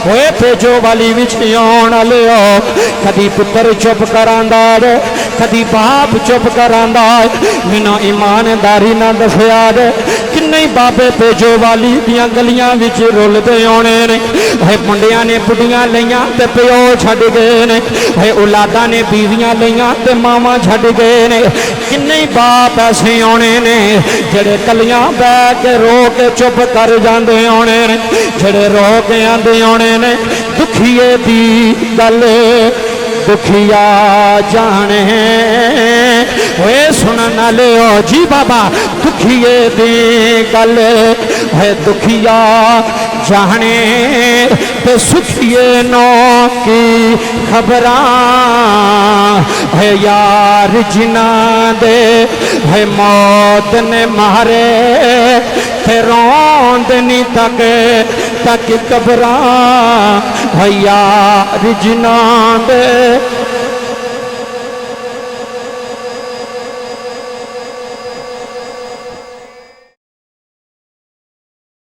होए भेजो वाली विच आउण वालिओ कदी पुत्र चुप करांदा रे कदी बाप चुप करांदा मैनू ईमानदारी ना दसिया रे किन्ने बाबे भेजो वाली दियां गलियां विच रुलदे आउणे ने है मुंडियां ने बुढ़ियां लईयां ते प्यो छड्ड गए ने है औलादा ने बीवियां लईयां ते मावां छड्ड गए ने किन्ने बाप ऐसे आने ने जेड़े कलियां बह के रो के चुप कर जाते आने ने जेड़े रो के आते आने ने दुखिए दी गल दुखिया जाने वे सुनन वाले हो जी बाबा दुखिए दी गल है दुखिया जाने ते सुखिए नो की खबरां है यार जिना दे है मौत ने मारे ते रोंद नी तक कबरां है यार जिना दे।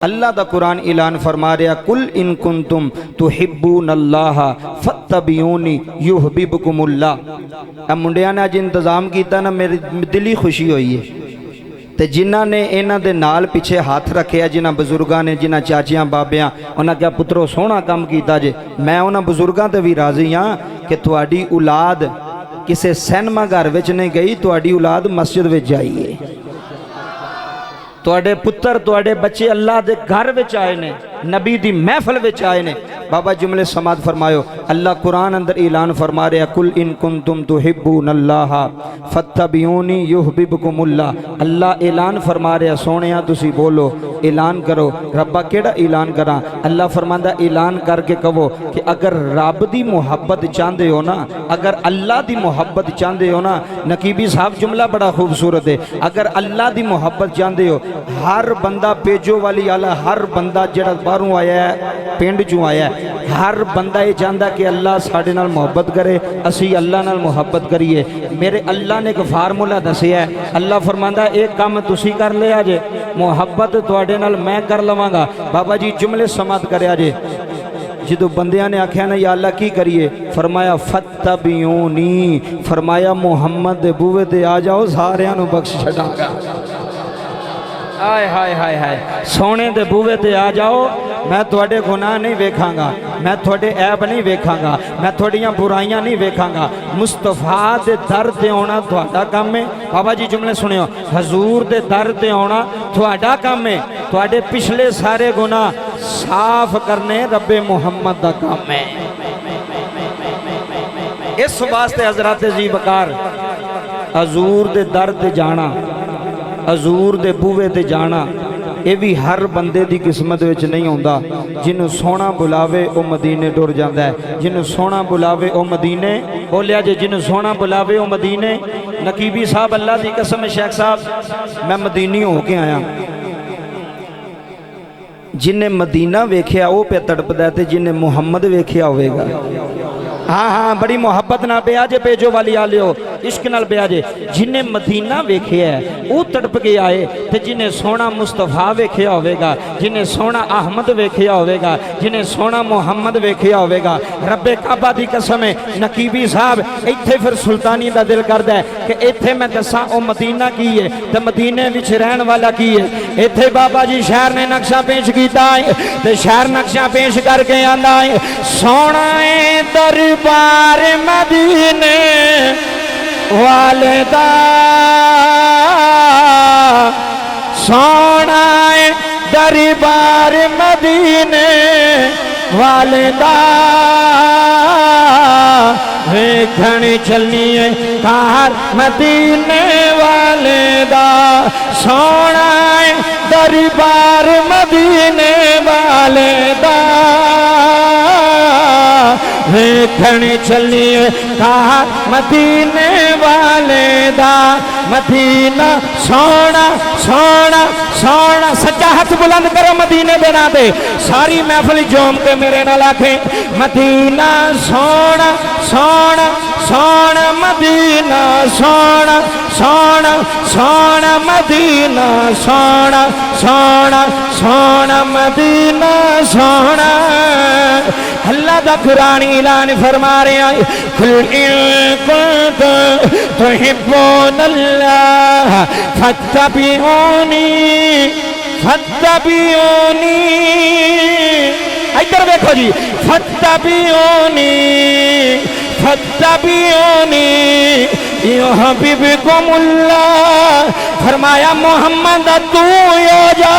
अल्लाह दा कुरान ऐलान फरमा रहा कुल इन कुंतुम तुहिब्बूनल्लाह फत्तबिऊनी युहब्बुकुमुल्लाह। मुंडिया ने अज इंतजाम किया ना मेरी दिली खुशी हुई है ते जिन्हां ने इन्हां दे नाल पिछे हाथ रखे जिन्हां बजुर्गां ने जिन्हां चाचियां बाबियां उन्हां क्या पुत्रो सोहना काम किया जे मैं उन्हां बजुर्गां ते भी राजी हाँ कि तुहाडी औलाद किसी सिनेमा घर विच नहीं गई तुहाडी औलाद मस्जिद विच जाई है तुहाडे पुत्र तुहाडे बच्चे अल्लाह दे घर विच आए ने नबी दी महफिल विच आए ने। बाबा जुमले समात फरमायो अल्लाह कुरान अंदर ऐलान फरमा रहा कुल इन कुंतुम तुहिब्बूनल्लाह फत्तबिऊनी युहब्बुकुमुल्लाह। अल्लाह ऐलान फरमा रहा सोहणिया तुसी बोलो ऐलान करो रब्बा केड़ा ऐलान करा अल्लाह फरमांदा ऐलान करके कहो कि अगर रब दी मुहब्बत चाहते हो ना अगर अल्लाह दी मुहब्बत चाहते हो ना नकीबी साहब जुमला बड़ा खूबसूरत है अगर अल्लाह दी मुहब्बत चाहते हो हर बंदा पेजो वाली आला हर बंदा जेड़ा बाहरों आया है पिंड चों आया है हर बंदा ये चाहता कि अल्लाह साडे नाल मुहब्बत करे असी अल्लाह नाल मुहब्बत करिए। मेरे अल्लाह ने एक फार्मूला दसिया है अल्लाह फरमांदा एक काम तुसी कर लिया जे मुहब्बत तुहाडे नाल मैं कर लवांगा। बाबा जी जुमले समात करया जे जो बंदियां ने आख्या ना या अल्लाह की करिए फरमाया फत्तबिऊनी फरमाया मुहम्मद दे बूहे ते आ जाओ सारियां नूं बख्श छड्डांगा। हाय हाय हाय हाय सोने दे बूहे ते आ जाओ मैं थोड़े गुनाह नहीं वेखांगा मैं थोड़े ऐब नहीं वेखांगा मैं थोड़ियां बुराइयां नहीं वेखांगा मुस्तफा दे दर ते आना थोड़ा काम है। बाबा जी जुमले सुनियो हजूर दे दर ते आना थोड़ा काम है थोड़े पिछले सारे गुनाह साफ करने रब्बे मुहम्मद दा काम है। इस वास्ते हजरत जी वकार हजूर दे दर ते जाना हजूर दे बूहे ते जाना ये भी हर बंदे की किस्मत विच नहीं आता। जिन्हों सोहना बुलावे वह मदीने टुर जाता है जिन्हों सोहना बुलावे वह मदीने बोलिया जे जिन्हों सोहना बुलावे वह मदीने। नकीबी साहब अल्लाह की कसम शेख साहब मैं मदीनी हो के आया जिन्हें मदीना वेख्या वह पे तड़पदा ते जिन्हें मुहम्मद वेख्या होगा हाँ हाँ बड़ी मुहब्बत ना पे जे पेजो वाली आ लियो इश्क नाल पे जे जिन्हें मदीना वेख्या है वो तड़प के आए तो जिन्हें सोना मुस्तफा वेख्या होगा जिन्हें सोना अहमद वेख्या होगा जिन्हें सोना मुहम्मद वेख्या होगा। रब्बे काबा दी कसम है नकीबी साहब इत्थे फिर सुल्तानी का दिल करता है कि इत्थे मैं दसा ओ मदीना की है तो मदीने विच रहन वाला की है। इत्थे बाबा जी शहर ने नक्शा पेश किया है तो शहर नक्शा पेश करके आंदा है सोना दरबार मदीने वाले दा सोना दरबार मदीने वाले दा वेखण चलिए कार मदीने वाले दा सोना दरबार मदीने वाले दा वेखण चलिए कहा मदीने वाले दा मदीना सोना सोना सोना। सच्चा हाथ बुलंद करो मदीने दे नां ते सारी महफिल जोम के मेरे नाल आखे मदीना सोना सोना सोना मदीना सोना सोना सोना मदीना सोना सोना सोना मदीना सोना। दा कुरान ऐलान फरमा रहा है, कुल इन कुंतुम तुहिब्बूनल्लाह फत्तबिऊनी फत्तबिऊनी। इधर देखो जी, फत्तबिऊनी फत्तबिऊनी युहब्बिकुमुल्लाह। फरमाया मोहम्मद तू हो जा,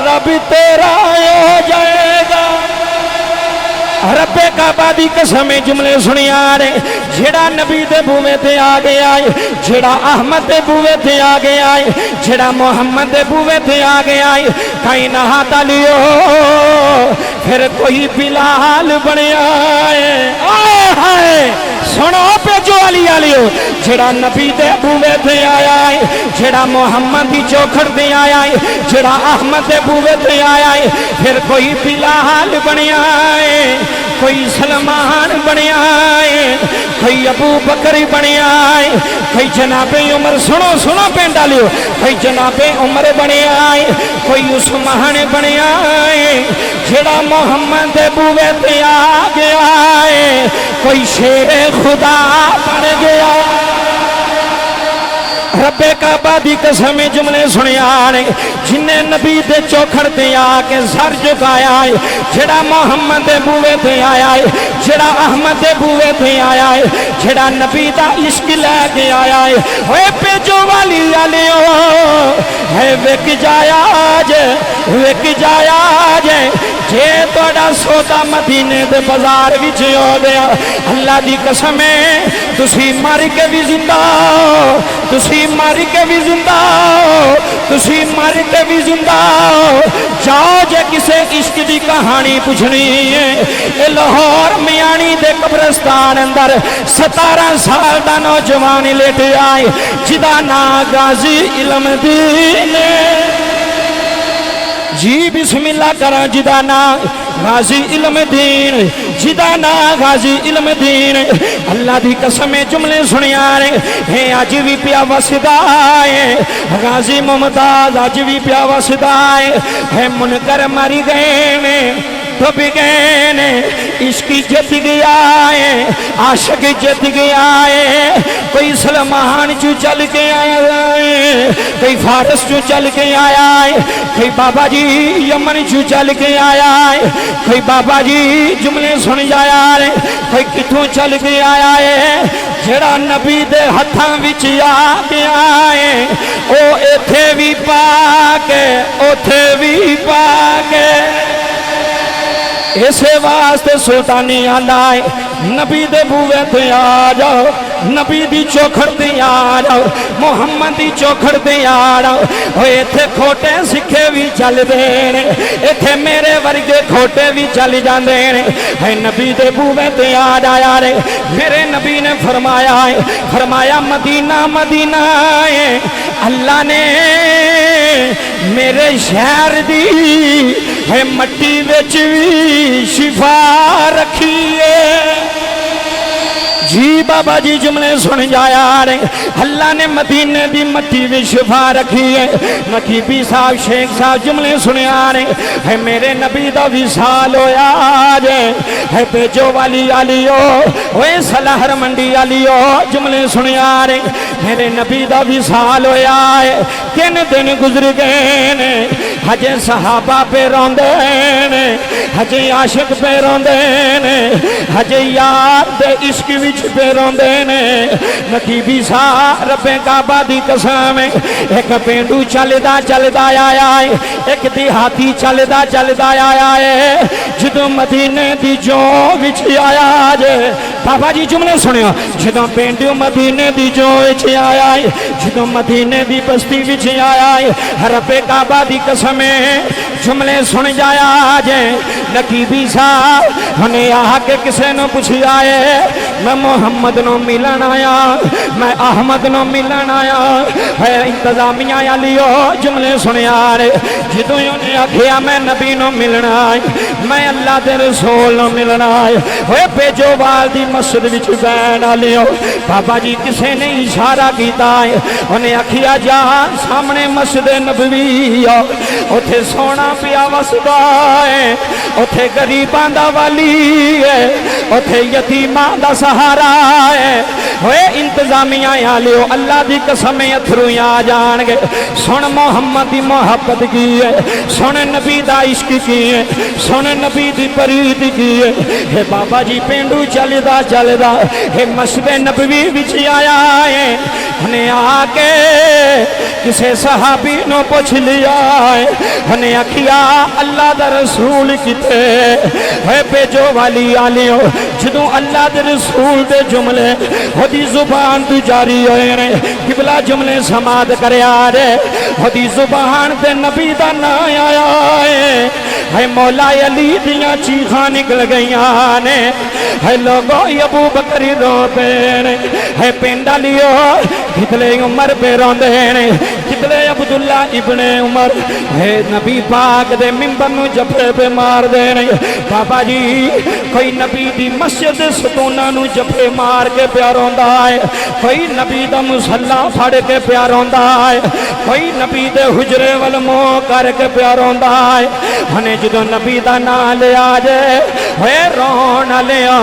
रब तेरा हो जाएगा। रब्बे काबा दी कसम जुमले सुनिया रे, जेड़ा नबी दे बूवे ते आ गया है, जेड़ा अहमद दे बूवे ते आ गया है, जेड़ा मोहम्मद दे बूवे ते आ गया है, कहीं नहात लियो फिर कोई बिलाल बनया है। सुनो पेजो वाली आलियो, जेड़ा नबी दे बूवे ते आया है, जेड़ा मोहम्मद दी चौखड़ ते आया है, जेड़ा अहमद दे बूवे ते आया है, फिर कोई बिलाल बनया है, कोई सलमान बनया है, कोई अबू बकर बनया है, कोई जनाबे उमर, सुनो सुनो पेंड लियो, कोई जनाबे उमर बनया है, कोई उस्मान बनया है, जेड़ा मोहम्मद दे बूवे ते आ गया है, कोई शेरे खुदा बन गया। रब्बे काबा दी कसम जुमले सुनिया ने, जिन्हें नबी दे चौखड़ ते आके सर झुकाया है, जेड़ा मोहम्मद दे बूवे ते आया है, जेड़ा अहमद दे बूवे ते आया है, जेड़ा नबी दा इश्क लेके आया है, ओए पेजो वाली आलियो है विक जाया जे जे तोड़ा सौदा मदीने दे बाजार विच हो गया। अल्लाह दी कसम है, तुसी मर के भी जिंदा हो, तुसी मर के भी जिंदा हो, तुसी मर के भी जिंदा हो। जाओ जे किसे इश्क दी कहानी पूछनी है, ए लाहौर मियानी दे कब्रस्तान अंदर 17 साल दा नौजवान लेट आए, जिदा ना गाजी इल्मदीन जी बिस्मिल्लाह करा, जिदा ना गाजी इल्मदीन, जिदा ना गाजी इल्मदीन। अल्लाह दी कसम जुमले सुनिया रे, है अज भी पिया वसदा है, गाजी मुमताज अज भी पिया वसदा है। मुनकर मर गए ने, डूब गए ने, इश्क जित गया है, आशिक जित गया है। कोई सलमान चू चल के आया है, कोई फारस चू चल के आया है, कोई बाबा जी यमन चू चल के आया है, कोई बाबा जी जुमले सुन जाया है, कोई कितों चल के आया है। जेड़ा नबी दे हत्थां विच आ गया है, ओ इथे भी पाके उथे भी पाके। इसे वास्ते सुल्तानी आंदा है, नबी दे बूवे ते आ जाओ, नबी दी चौखड़ ते आ जाओ, मोहम्मद दी चौखड़ ते आ जाओ। इत्थे खोटे सिखे भी चलदे ने, इत्थे मेरे वर्गे खोटे भी चल जांदे ने। है नबी दे बूवे ते आ जाया रे, मेरे नबी ने फरमाया है, फरमाया मदीना मदीना है, अल्लाह ने मेरे शहर दी है मट्टी विच भी शिफा रखी है। जी बाबा जी जुमले सुन जाया रे, अल्लाह ने मदीने दी मट्टी में शिफा रखी है। नकीबी साहब शेख साहब जुमले सुनिया रे, है मेरे नबी दा विसाल होया जे, है बेजो वाली आलियो, ओए सलाहर मंडी आलियो जुमले सुनिया रे, मेरे नबी दा विसाल होया है। 3 दिन गुजर गए ने, हजे सहाबा पे रोंदे ने, हजे आशिक पे रोंदे ने, हजे यार दे इश्क विच पे रोंदे ने। नकीबी साहब रब्बे काबा दी कसम, एक पेंडू चलदा चलदा आया है, एक देहाती चलदा चलदा आया है। जदों मदीने दी जो विच आया जे, बाबा जी जुमले सुनियो, जदों पेंडू मदीने दी जो विच आया है, जदों मदीने दी बस्ती विच आया है, रब्बे काबा दी कसम जुमले सुन जाया जे। नकीबी साहब हने आके किसे नु पुछिया है, मैं मुहम्मद नो मिलन आया, मैं अहमद नो मिलन आया है। इंतजामिया वालियो जुमले सुनिया रे, जो उन्हें आखिया मैं नबी नो मिलना है, मैं अल्लाह के रसूल नो मिलना है। बेजोवाल दी मस्जिद विच बैन वालियो बाबा जी किसी ने इशारा किया है, उन्हें आखिया जा सामने मस्जिद नबवी आ, उथे सोना पिया वसदा है, उथे गरीबां दा वाली है, उथे यतीमां दा सहारा है। होए इंतजामिया वालियो अल्लाह दी कसम अथरू आ जाणगे। सुन मोहम्मद दी मोहब्बत की है, सुन नबी दा इश्क की है, सुन नबी दी प्रीत की है। हे बाबा जी पेंडू चलदा चलदा हे मस्जिद नबवी विच आया है, उन्हें आके किसे सहाबी नो पूछ लिया है, उन्हें आखिया अल्लाह दा रसूल किते है। बेजो वाली आलियो जदों अल्लाह दे रसूल दे जुमले ओदी जुबान तू जारी होए ने, किबला जुमले समाद करया रे, ओदी जुबान ते नबी दा नाम आया है। मौला अली दियां चीखां निकल गईयां ने, है लोगो अबू बकर रोते ने, है पिंड लियो कितले उमर पे रोंदे ने, कितले अब्दुल्ला इब्ने उमर है नबी पाक दे मिंबर नू जफे पे मार दे ने। बाबा जी कोई नबी दी मस्जिद सतूना नू जफे मार के प्या रोंदा है, कोई नबी दा मुसल्ला फड़ के प्या रोंदा है, कोई नबी दे हुजरे वल मोह करके प्या रोंदा है। हने जदों नबी दा नाम लिया जे होए रोन लिया,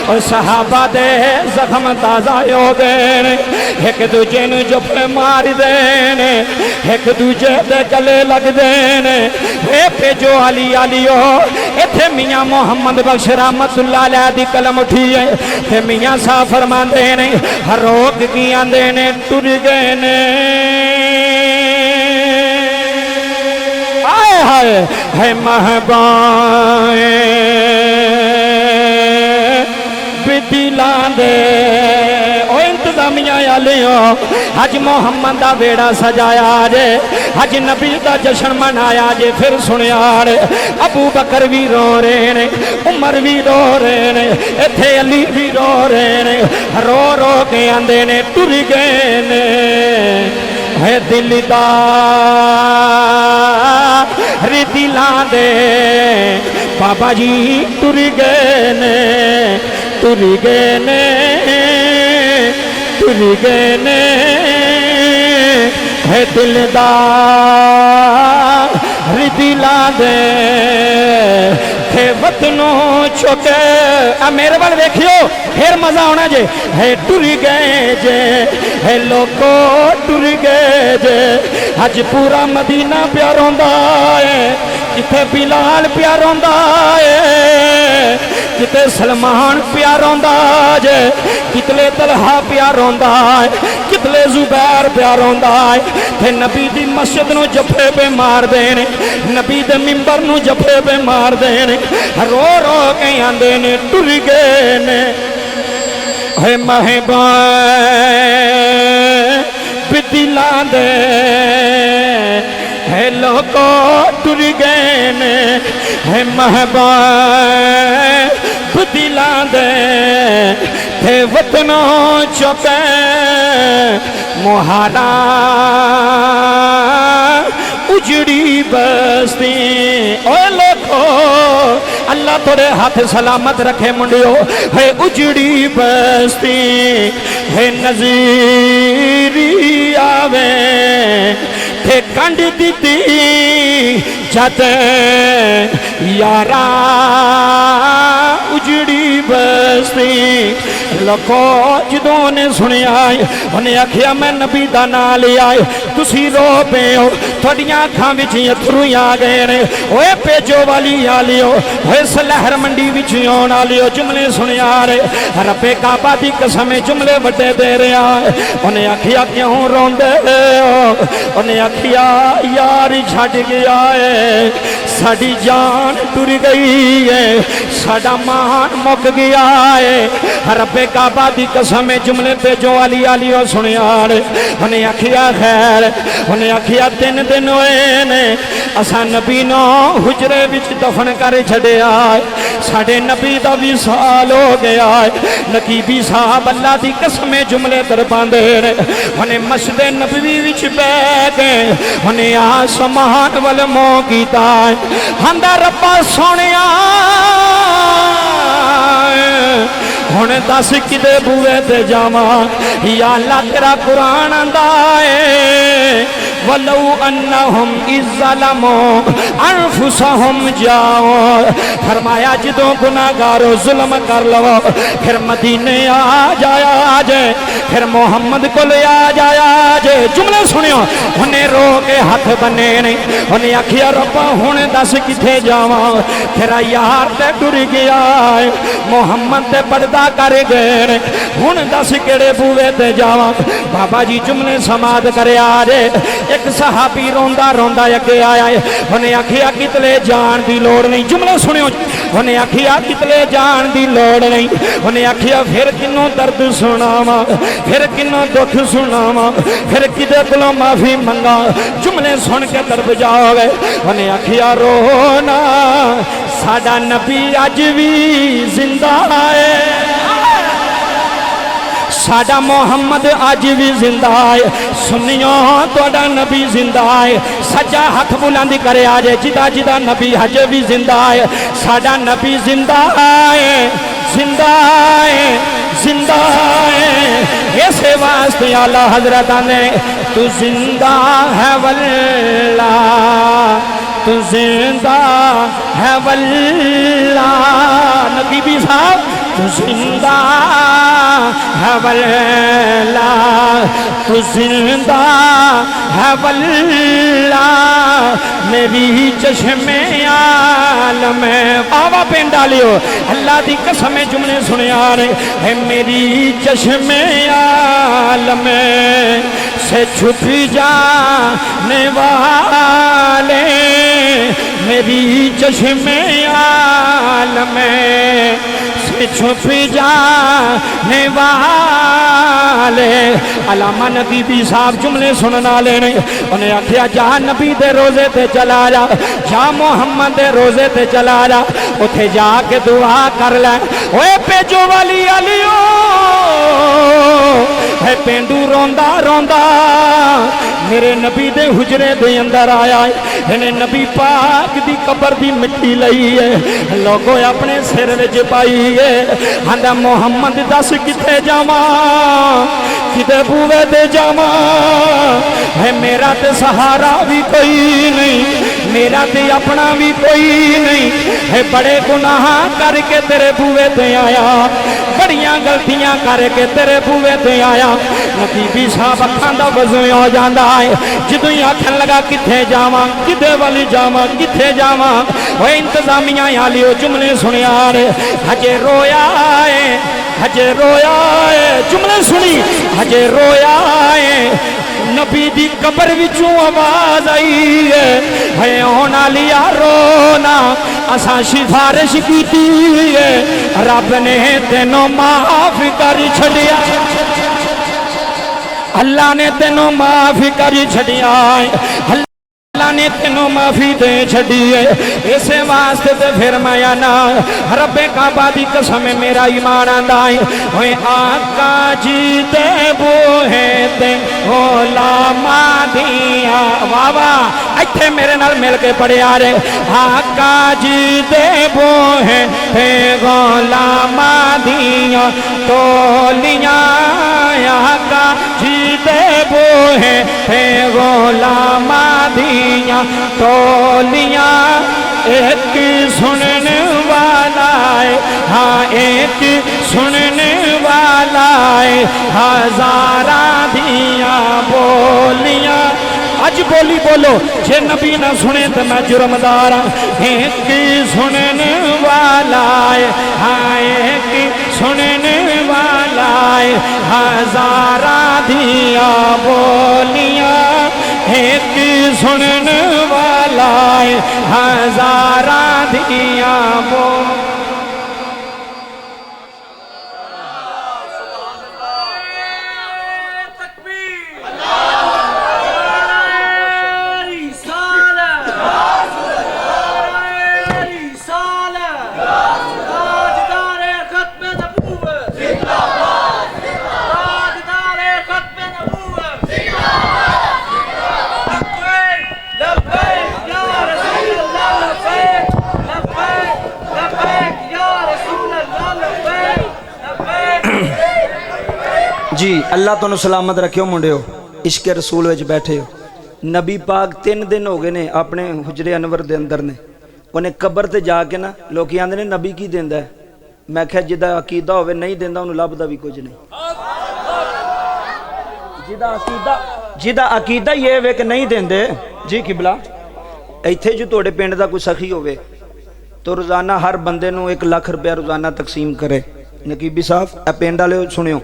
और सहाबा दे जख्म ताजा हो गए ने, एक दूजे नू जफे मार दे ने, एक दूजे दे गले लग दे ने। भेजो अली आलियो इथे मियां मोहम्मद बख्श रहमतुल्लाह अलैह दी कलम उठी है, ते मियां साहब फरमांदे ने रोक की आंदे ने टुर गए ने। आए हाय है महबाए बिदिला दे ओ इंतजामिया वालियो अज मोहम्मद दा बेड़ा सजाया जे, अज नबी दा जश्न मनाया जे। फिर सुनिया रे अबू बकर भी रो रहे ने, उमर भी रो रहे ने, इथे अली भी रो रहे ने, रो रो के आंदे ने टुर गए ने। है दिलदार दिला दे बाबा जी टुर गए ने, टुर गए ने, टुर गए ने। है दिलदार दिला दे थे वतनों चुके। मेरे वाल देखियो फिर मजा आना जे। है टुर गए जे, है लोको टुर गए जे। अज पूरा मदीना प्या रोंदा है, किथे बिलाल प्या रोंदा है, किते सलमान प्या रोंदा जे, कितले तलहा प्या रोंदा है, कितले जुबैर प्या रोंदा है। थे नबी दी मस्जिद नू जफे पे मार देने, नबी दे मिंबर नू जफे पे मार देने, रो रो के आंदे ने टुर गए ने। है महबा बिदिला दे है लोको टुर गए ने। है महबा बिदिला दे थे वतनों चुके मुहारा उजड़ी बस्ती। ओ लोगो अल्लाह थोड़े हाथ सलामत रखे मुंडियो। है उजड़ी बस्ती है नजीरी आवे थे कंड दीती जत यारा उजड़ी बस्ती। लोगो जदों ने सुनिया उन्हें आखिया मैं नबी दा नाम लिया, तुसी रो पे हो, थोड़ियां अखां विच अथरू आ गए ने। ओए भेजो वाली आलियो, ओए सलहर मंडी विच आउण वालियो, जुमले सुनिया रे रब्बे काबा दी कसम जुमले वड्डे दे रहा है। उन्हें आखिया क्यों रोंदे हो? उन्हें आखिया यार छड्ड गया है, साडी जान टुर गई है, साडा मान मुक गया है। रब्बे रब्बे काबा दी कसम जुमले ते जो अली आलियो सुनिया उन्हें आखिया खैर उन्हें आखिया 3 दिन होए ने असा नबी नो हुजरे विच दफन कर छड़िया साडे नबी दा विसाल हो गया नकीबी साहब अल्लाह दी कसम जुमले दर पांदे ने उन्हें मस्जिद नबवी विच बैठ गए उन्हें आसमान वल मोह कीता आंदा रब्बा सोनिया हुण दस किदे बूहे ते जावा या अल्लाह तेरा कुरान आंदा है वलौ अन्नहुम इज़्ज़लमू अनफुसहुम जाओ फरमाया जदों गुनाहगारो जुल्म कर लवो फिर मदीने आ जाया जे फिर मोहम्मद को आ जाया जे जुमले सुनियो उन्हें रो के हाथ बने ने उन्हें आखिया रब्बा हुण दस किथे जावा फिर यार ते टुर गया मोहम्मद ते पर्दा कर गए हुण दस केड़े बूहे ते जावा बाबा जी जुमले समाद करे जे एक सहाबी रोंदा रोंदा अगे आया उन्हें आखिया कितले जान की लोड़ नहीं जुमले सुनियो उन्हें आखिया कितले जान की लोड़ नहीं उन्हें आखिया फिर किन्नों दर्द सुनावा फिर किन्नों दुख सुनावा फिर किदे कोलों माफी मंगा जुमले सुन के दर्द जाओगे उन्हें आखिया रोना साडा नबी अज भी जिंदा है साडा मोहम्मद अज भी जिंदा है सुनियो तुहाडा नबी जिंदा है सज्जा हाथ बुलंद करे आजे जिदा जिदा नबी अज भी जिंदा है साडा नबी जिंदा है जिंदा है जिंदा है इसे वास्ते आला हजरत ने तू जिंदा है वल्ला तू जिंदा है वल्ला नबी साहब तू जिंदा है वल्ला तू जिंदा है वल्ला मेरी चश्मे आलम बाबा पिंड डालियो अल्लाह दी कसम जुमले सुनिया रे मेरी चश्मे आलम से छुप जाने वाले मेरी चश्मे आलम से छुप जाने वाले अलामा नबी साहब जुमले सुनना लेने उन्हें आखिया जा नबी दे रोजे ते चला जा मोहम्मद दे रोजे ते चला जा उथे जाके दुआ कर ले ओए पेजो वाली आलियो है पेंडू रोंदा रोंदा मेरे नबी दे हुजरे दे अंदर आया इन्हें नबी पाक दी कबर दी मिट्टी लई है लोगो अपने सिर विच पाई है आंदा मोहम्मद दस किथे जावा किते बूवे ते जावा है मेरा ते सहारा भी कोई नहीं मेरा ते अपना भी कोई नहीं है बड़े गुनाह करके तेरे बूवे ते आया बड़ियां गलतियां करके तेरे बूवे ते आया नबी साहब अखां दा वज़ू हो जांदा है जदों ही आखन लगा किथे जावा किदे वाली जावा किथे जावा ओए इंतजामिया आलियो जुमले सुनिया रे हजे रोया है हजे रोया है जुमले सुनी हजे रोया है नबी दी कबर विचों आवाज आई है होना लिया रोना असा सिफारिश की है रब ने तेनों माफ कर छड़िया अल्लाह ने तेनों माफ कर छड़िया अल्लाह ने तेनों माफी दे छड़ी है इसे वास्ते ते फिर मैं आना रब्बे काबा दी कसम मेरा ईमान आंदा है ओए आका जी दे बूहे ते गुलामा दिया वाह वाह इत्थे मेरे नाल मिल के पढ़िया रे आका जी दे बूहे ते गुलामा दिया टोलियां आका जी दे बूहे ते गुलामा दिया टोलियां एक सुनने वाला है हाँ एक सुनने वाला है हजारा दिया बोलियां अज बोली बोलो जे नबी ना सुने तो मैं जुर्मदार एक सुनने वाला है हाँ एक सुनने वाला है हजारा दिया बोलियां एक सुनने वाला है हजारा दिया बोल जी अल्लाह तुहानू सलामत रखियो मुंडियो, इश्क रसूल विच बैठे हो। नबी पाक 3 दिन हो गए ने अपने हुजरे अनवर दे अंदर ने, उन्हें कबर ते जाके ना लोग आंदे ने नबी की देंदा है, मैं क्या जिदा अकीदा होवे नहीं देंदा उन्हें लभदा भी कुछ नहीं। जिदा अकीदा ये वे कि नहीं देंदे जी किबला, इत्थे जो तुहाडे पिंड दा कोई सखी होवे तो रोजाना हर बंदे नू 1 लाख रुपया रोजाना तकसीम करे। नकीबी साहब ए पिंड वाले सुनियो,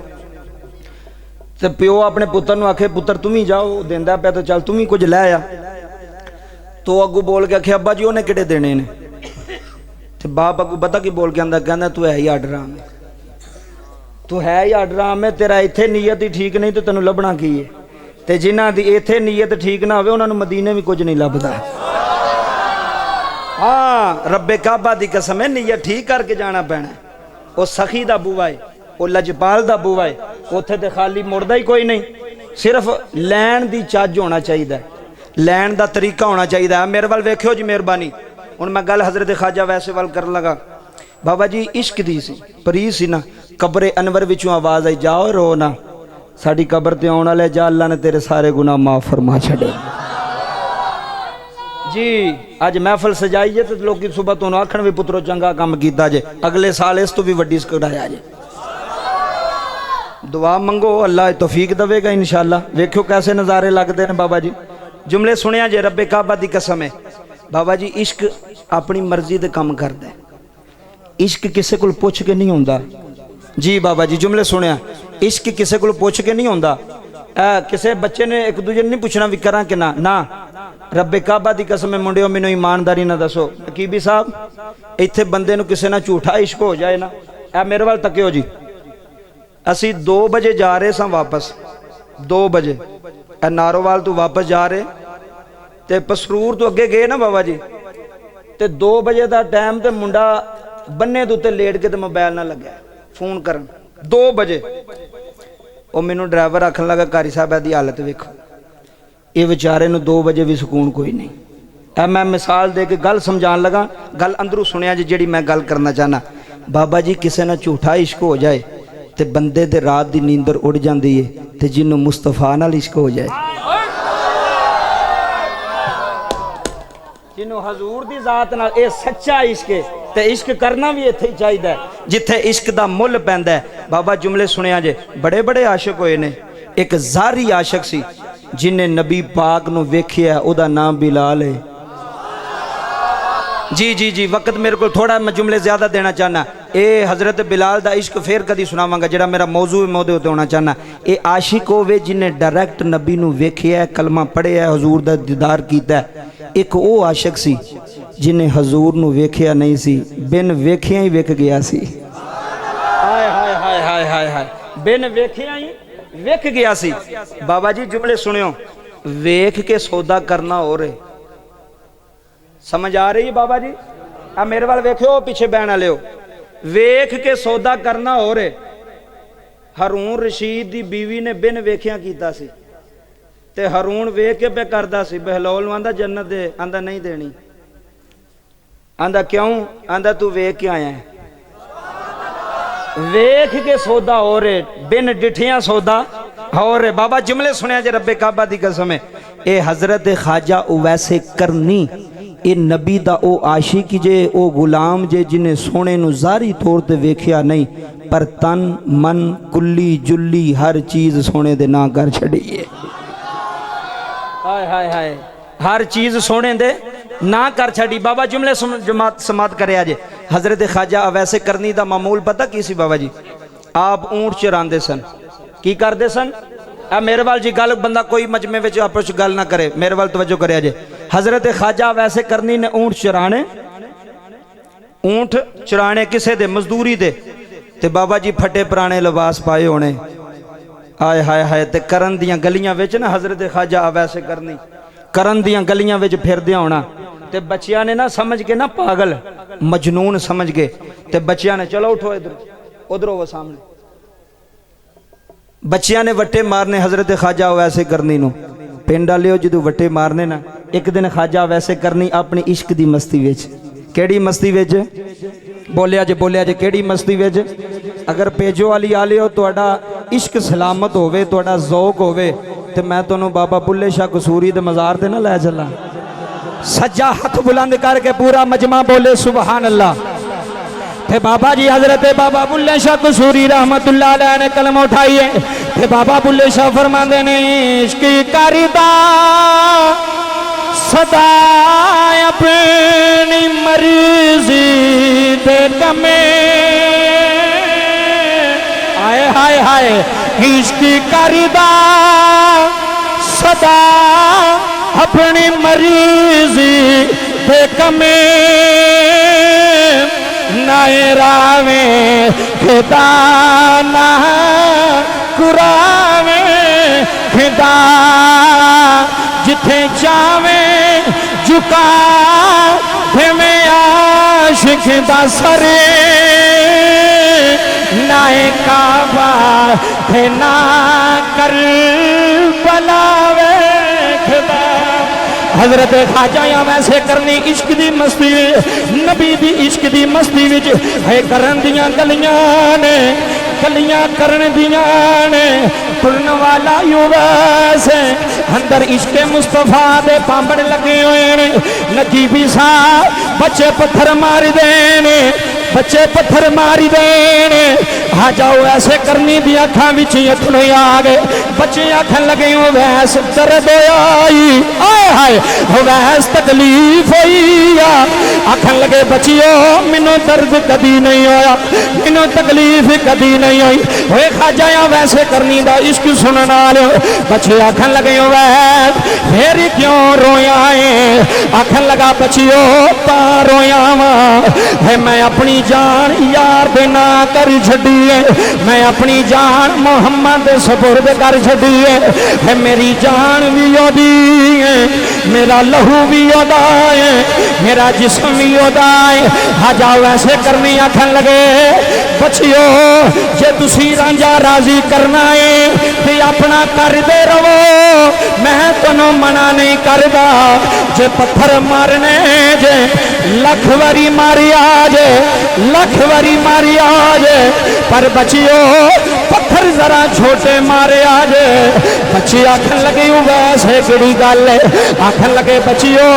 तो प्यो अपने पुत्र नू आखे पुत्र तुम ही जाओ, देंदा पे तो चल तुम ही कुछ लै आ। तो अगू बोल के आखे अब्बा जी उन्हें किहड़े देने ने, तो बाप अगू पता की बोल के आंदा, कहंदा तू है ही अडराम है, तू है ही अडराम है, तेरा इत्थे नीयत ही ठीक नहीं तो तेनू लभना की है, ते जिन्हां दी इत्थे नीयत ठीक ना होवे उन्हां नू मदीने भी कुछ नहीं लभदा। हाँ रब्बे काबा दी कसम है, नीयत ठीक करके जाना पैना। वो सखी दा बूआ है, वो लजपाल दा बूआ है, उत्थे ते खाली मुड़दा ही कोई नहीं, सिर्फ लैन दी चज होना चाहिए, लैन दा तरीका होना चाहिए। मेरे वाल वेख्यो जी मेहरबानी, हुण मैं गल हजरत ख्वाजा वैसे वाल करन लगा। बाबा जी इश्क दी सी परी सी ना, कबरे अनवर विचों आवाज़ आई जाओ रो ना, साडी कबर ते आउण वाले जा अल्लाह ने तेरे सारे गुनाह माफ फरमा छड़े। जी अज महफल सजाई जे तो लोग सुबह तो आखण भी पुत्रो चंगा काम कीता जे, अगले साल इस तो भी वड्डी कढ़ाया जे। दुआ मंगो अल्लाह तौफीक देवेगा इंशाअल्लाह। वेख्यो कैसे नज़ारे लगते हैं बाबा जी। जुमले सुनिया जे रब्बे काबा दी कसम है बाबा जी, इश्क अपनी मर्जी दे काम करदा है, इश्क किसी को पुछ के नहीं होंदा जी बाबा जी। जुमले सुनिया, इश्क किसी को पुछ के नहीं होंदा। किसी बच्चे ने एक दूजे नहीं पूछना भी करा कि ना रब्बे काबा दी कसम है मुंडियो मैनू ईमानदारी ना दसो। नकीबी साहब इत्थे बंदे नू किसी ना झूठा इश्क हो जाए ना, मेरे वाल तकियो जी, असी 2 बजे जा रहे सां वापस, 2 बजे नारोवाल तो वापस जा रहे ते पसरूर तो अगे गए ना बाबा जी, ते 2 बजे का टाइम ते मुंडा बन्ने दे उत्ते लेट के ते मोबाइल ना लग्या फोन करन 2 बजे। वो मैनू ड्राइवर आखन लगा कारी साहब दी हालत वेखो, ये बेचारे नू 2 बजे भी सुकून कोई नहीं। मैं मिसाल दे के गल समझान लगा, गल अंदरों सुनिया जी जिहड़ी मैं गल करना चाहना। बाबा जी किसी ना झूठा इश्क हो जाए तो बंदे दे रात दी नींदर उड़ जाती है, तो जिन्हों मुस्तफा नाल इश्क हो जाए, जिन्हों हजूर दी जात नाल ये सच्चा इश्क है, तो इश्क करना भी इत्थे ही चाहिए जिथे इश्क दा मुल पैंदा है। बाबा जुमले सुनिया जे, बड़े बड़े आशिक होए ने। एक ज़ारी आशिक सी जिन्हें नबी पाक नू वेखिया, उहदा नाम बिलाल है। जी जी जी वक्त मेरे को थोड़ा, मैं जुमले ज्यादा देना चाहना। ये हजरत बिलाल दा इश्क फिर कदी सुनावांगा, जेड़ा मेरा मौजू है मैं उहदे उत्ते होना चाहना। ये आशिक होवे जिन्हें डायरैक्ट नबी नू वेखिया, कलमा पढ़िया, हजूर दा दीदार कीता। एक वो आशिक सी जिन्हें हजूर नू वेखिया नहीं सी, बिन वेखिया ही वेख गया सी। हाय हाय हाय हाय हाय हाय, बिन वेखिया ही वेख गया सी। बाबा जी जुमले सुनियो, वेख के सौदा करना हो रहे, समझ आ रही है बाबा जी? मेरे वाल वेखो पीछे बहन वाले हो, वेख के सौदा करना हो रहे। हारून रशीद दी बीवी ने बिन वेखिया कीता सी, ते हारून वेख के पे करदा सी। बहलोल आंदा जन्नत दे, आंदा नहीं देनी। आंदा क्यों? आंदा तू वेख के आया है। वेख के सौदा हो रहे, बिन डिठिया सौदा हो रहे। बाबा जुमले सुनिया जे रब्बे काबा दी कसम है, ए हजरत ख्वाजा उवैसे करनी, ये नबी दा ओ आशिक जे, ओ गुलाम जे जिन्हें सोने नू ज़ारी तौर ते वेखिया नहीं, पर तन मन कुल्ली जुल्ली हर चीज़ सोने दे ना कर छड़ी है। हाय हाय हाय, हर चीज़ सोने दे ना कर छड़ी। बाबा जुमले जमात समात करे जे। हजरत ख्वाजा अवैसे करनी दा मामूल पता की सी बाबा जी? आप ऊँट चरांदे सन। की करते सन? मेरे वाल जी गल बंदा कोई मजमे में आपस गल ना करे, मेरे वाल तवज्जो करे जे। हजरत ख्वाजा वैसे करनी ने ऊँट चराने किसे दे मजदूरी दे, ते बाबा जी फटे पुराने लिबास पाए होने। आए हाय हाय, ते करन दियां गलियां विच ना हजरत ख्वाजा वैसे करनी करन दियां गलियां विच फिरदियां होना, ते बच्चियां ने ना समझ के ना पागल मजनून समझ के, ते बच्चियां ने चलो उठो इधर उधरो वो सामने, बच्चियां ने वट्टे मारने हजरत ख्वाजा वैसे करनी नू। पिंड वाले जो वट्टे मारने ना, एक दिन ख्वाजा वैसे करनी अपनी इश्क दी मस्ती विच, केड़ी मस्ती विच? बोलिया जे केड़ी मस्ती विच अगर पेजो वाली आले हो तुहाडा इश्क सलामत होवे तुहाडा ज़ौक होवे ते मैं तुहानू बाबा बुल्ले शाह कसूरी दे मज़ार ते ना लै चला। सज्जा हथ बुलंद करके पूरा मजमा बोले सुबहान अल्लाह। थे बाबा जी हजरत बाबा बुल्ले शाह कसूरी रहमतुल्लाह अलैह ने कलम उठाई है। थे बाबा बुल्ले शाह फरमाते ने इश्क करदा सदा अपनी मर्जी दे कमे आए हाय हाय इश्क करदा सदा अपनी मर्जी दे कमे नाए रावे खुदा ना कुरावे खुदा जिथे चावे झुका में आशिक दा सरे नाए काबा थे ना कर बलावे खुदा। हजरत ख्वाजा या वैसे करनी इश्क दी मस्ती नबी दी इश्क दी मस्ती विच है करन दियां गलियां ने गलियां करन दियां ने तुरन वाला युवैसे अंदर इश्क मुस्तफा दे पांबड़ लगे हुए ने। नजीबी साहब बच्चे पत्थर मार देने बच्चे पत्थर मारी देने आ जाओ ऐसे करनी दी अखां विच अथरू आ गए। बच्चे आखन लगे हो वैस दर्द आई आए हाय हो वैस तकलीफ हुई आखन लगे बच्चियो मैनू दर्द कदी नहीं होया मैनू तकलीफ कदी नहीं हुई होए खाजा वैसे करनी दा इश्क सुनने वाले बच्चे आखन लगे हो वैस फिर क्यों रोया है आखन लगा बच्चियो ता रोया वा है मैं अपनी जान यार दे ना कर छड़ी है मैं अपनी जान मोहम्मद दे सुपुर्द कर छड़ी है मेरी जान भी ओदी है मेरा लहू भी ओदा है मेरा जिस्म भी ओदा है आ जाओ ऐसे करनी आखन लगे बच्चियो जे तुसी रांझा राजी करना है ते अपना कर दे रवो मैं तन्नू मना नहीं करदा जे पत्थर मारने जे लख वारी मारिया जे लख वारी मारी आज पर बचियो पत्थर जरा छोटे मारे आज बच्ची आखन लगे वैसे बड़ी गल है आखन लगे बचियो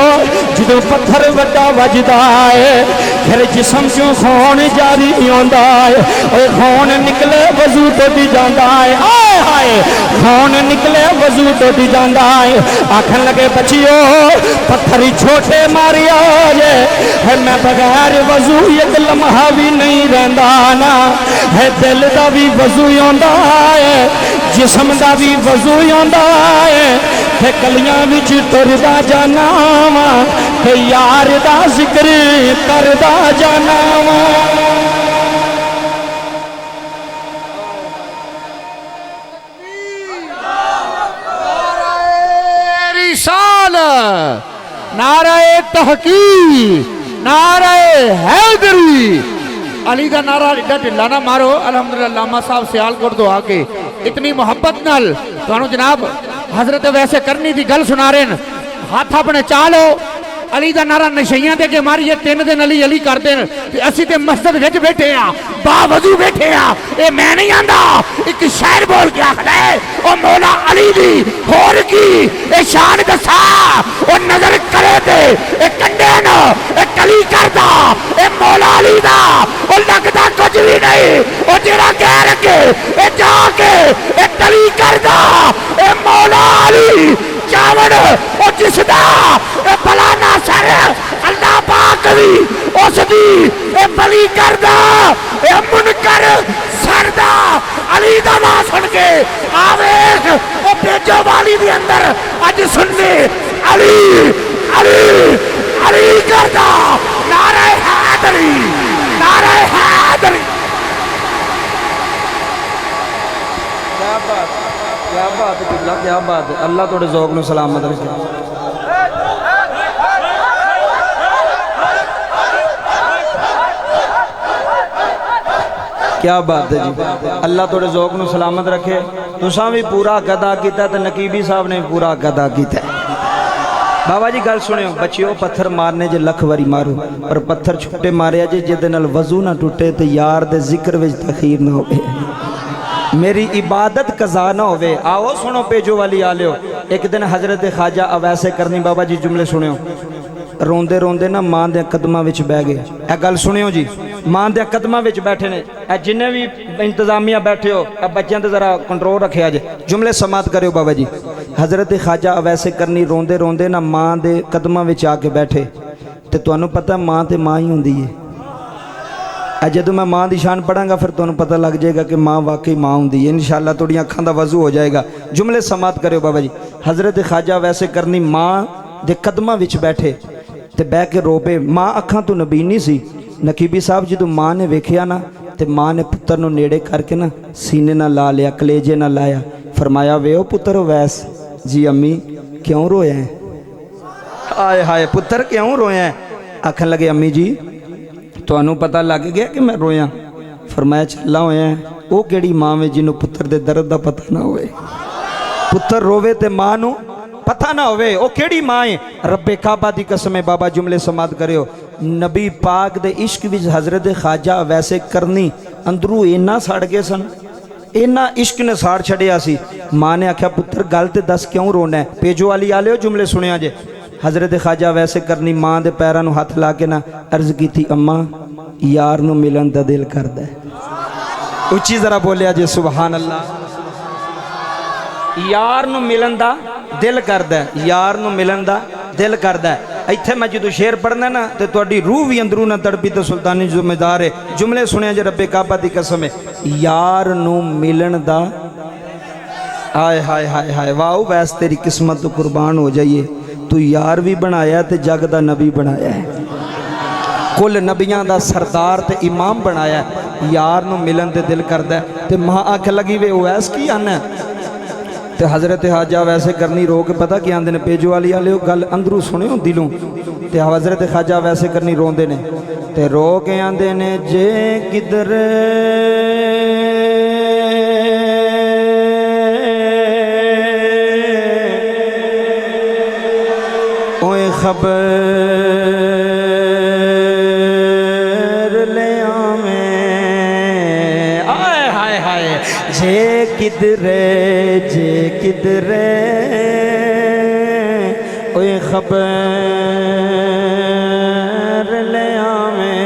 जो पत्थर वड्डा वजदा है फिर जिसम चो खून जारी होंदा है और खून निकले वजू तो भी जाता है आए हाय खून निकले वजू तो भी जाता है आखन लगे बचियो पत्थर छोटे मारे आज है मैं बगैर वजू एक लम्हा भी नहीं रहता ना है दिल का भी वजू आंदा है जिस्म का भी वजू आंदा है ते गलियां विच तुरदा जाना वा ते यार दा जिक्र करदा जाना वा। नाराए तहकीक नाराए हैदरी अली का नारा एडा ढिला ना मारो अलहमदुलिल्लाह लामा साहब सियालकोट तो आके इतनी मोहब्बत नाल तुहानू जनाब हजरत वैसे करनी दी गल सुना रहे हैं हाथ अपने चालो अली का नारा नशइयां दे के मारिए 3 दिन अली अली करते हैं असी ते मस्जिद विच बैठे आ बावजू बैठे आ ए मैं नहीं आंदा एक शायर बोल के आखदा है ओ मौला अली दी होर की ए शान दसा ओ नजर करे ते ए कंडे न ए कली करदा ए मौला अली दा ओ लगदा कुछ भी नहीं ओ जेड़ा कह रखे ए जाके ए कली करदा ए मौला अली चावड़ ओ जिसदा ए भला ना सर अल्लाह पाक भी उस दी ए बली करदा ए मुनकर सरदा अली दा नाम सुन के आवेश ओ पेजो वाली दे अंदर अज सुनने अली अली अली करदा नारे हैदरी नारे हैदरी। क्या बात है अल्लाह थोड़े ज़ौक़ नूं सलामत रखे। क्या बात है जी अल्लाह थोड़े ज़ौक़ नूं सलामत रखे। तुसां भी पूरा अदा किया तो नकीबी साहब ने भी पूरा अदा किया बाबा जी गल सुनियो बच्चियों, पत्थर मारने जे लख वारी मारो पर पत्थर छुट्टे मारिया जे जिहदे नाल वजू ना टुटे ते यार दे जिक्र विच तखीर ना होवे, मेरी इबादत कज़ा ना होवे। आओ सुनो पेजो वाली आलियो। एक दिन हजरत ख्वाजा अवैसे करनी बाबा जी जुमले सुनियो, रोंदे रोंदे ना मां दे कदमां विच बह गए। ए गल सुनियो जी, मां दे कदमां विच बैठे ने, ए जिन्ने भी इंतजामिया बैठे हो ए बच्चों ते जरा कंट्रोल रखे जे, जुमले समात करियो बाबा जी। हजरत ख्वाजा अवैसे करनी रोंदे रोंदे ना मां दे कदमां विच आके बैठे, ते तुहानू पता मां ते मां ही हुंदी है। जदों मैं मां की शान पढ़ांगा फिर तुहानू पता लग जाएगा कि मां वाकई मां हुंदी है। इंशाअल्लाह तुहाडी अखां दा वजू हो जाएगा। जुमले समात करियो बाबा जी। हजरत ख्वाजा वैसे करनी मां दे कदमां विच बैठे ते बह के रो पे। मां अखां तो नबीनी सी। नकीबी साहब जदों मां ने वेखिया ना ते मां ने पुत्र नू नेड़े करके ना सीने ना ला लिया, कलेजे ना लाया, फरमाया वे ओ पुत्र वैस जी अम्मी क्यों रोया है? आए हाय पुत्र क्यों रोया है? आखन लगे अम्मी जी तुहानू पता लग गया कि मैं रोया? फरमाया चला होया है। वो केड़ी मां वे जिन्हों पुत्र दे दर्द दा पता ना होवे? पुत्र रोवे ते मां नू पता ना होवे, वो केड़ी मां है? रब्बे काबा दी कसम है बाबा। जुमले समात करियो। नबी पाक दे इश्क विच हजरत ख्वाजा वैसे करनी अंदरू इन्ना सड़ गए सन, इन्ना इश्क ने साड़ छड़िया सी। मां ने आख्या पुत्र गल ते दस क्यों रोना है? पेजो वाली आलियो जुमले सुनिया जे। हजरत ख्वाजा वैसे करनी मां दे पैरां नू हथ ला के ना अर्ज की थी अम्मा यार नू मिलन दा दिल करदा है। उच्ची जरा बोलिया जे सुभान अल्लाह। यार नू मिलन दा दिल करदा है, यार नू मिलन दा दिल करदा है। इत्थे मैं जो शेर पढ़ना ना तो तुहाडी रूह भी अंदरू ना तड़पी तो सुल्तानी जिम्मेदार है। जुमले सुनिया जे रब्बे काबा दी कसम है। यार नू मिलन दा हाय हाय हाय हाय वाह वैस तेरी किस्मत तो कुर्बान हो जाइए। तू यार भी बनाया ते जग दा नबी बनाया है, कुल नबियां दा सरदार ते इमाम बनाया है। यार नू मिलन ते दिल करदा है। ते मां आख लगी वे वैस की आना है? ते हजरत ख्वाजा वैसे करनी रो के पता क्या आंदे ने? पेजो वाली आले गल अंदरू सुनियो दिलों। ते हजरत ख्वाजा वैसे करनी रोंदे ने ते रो के आंदे ने जे किधर ओए खबर ले आवे। आए हाय हाय जे किधरे ओए खबर ले आवे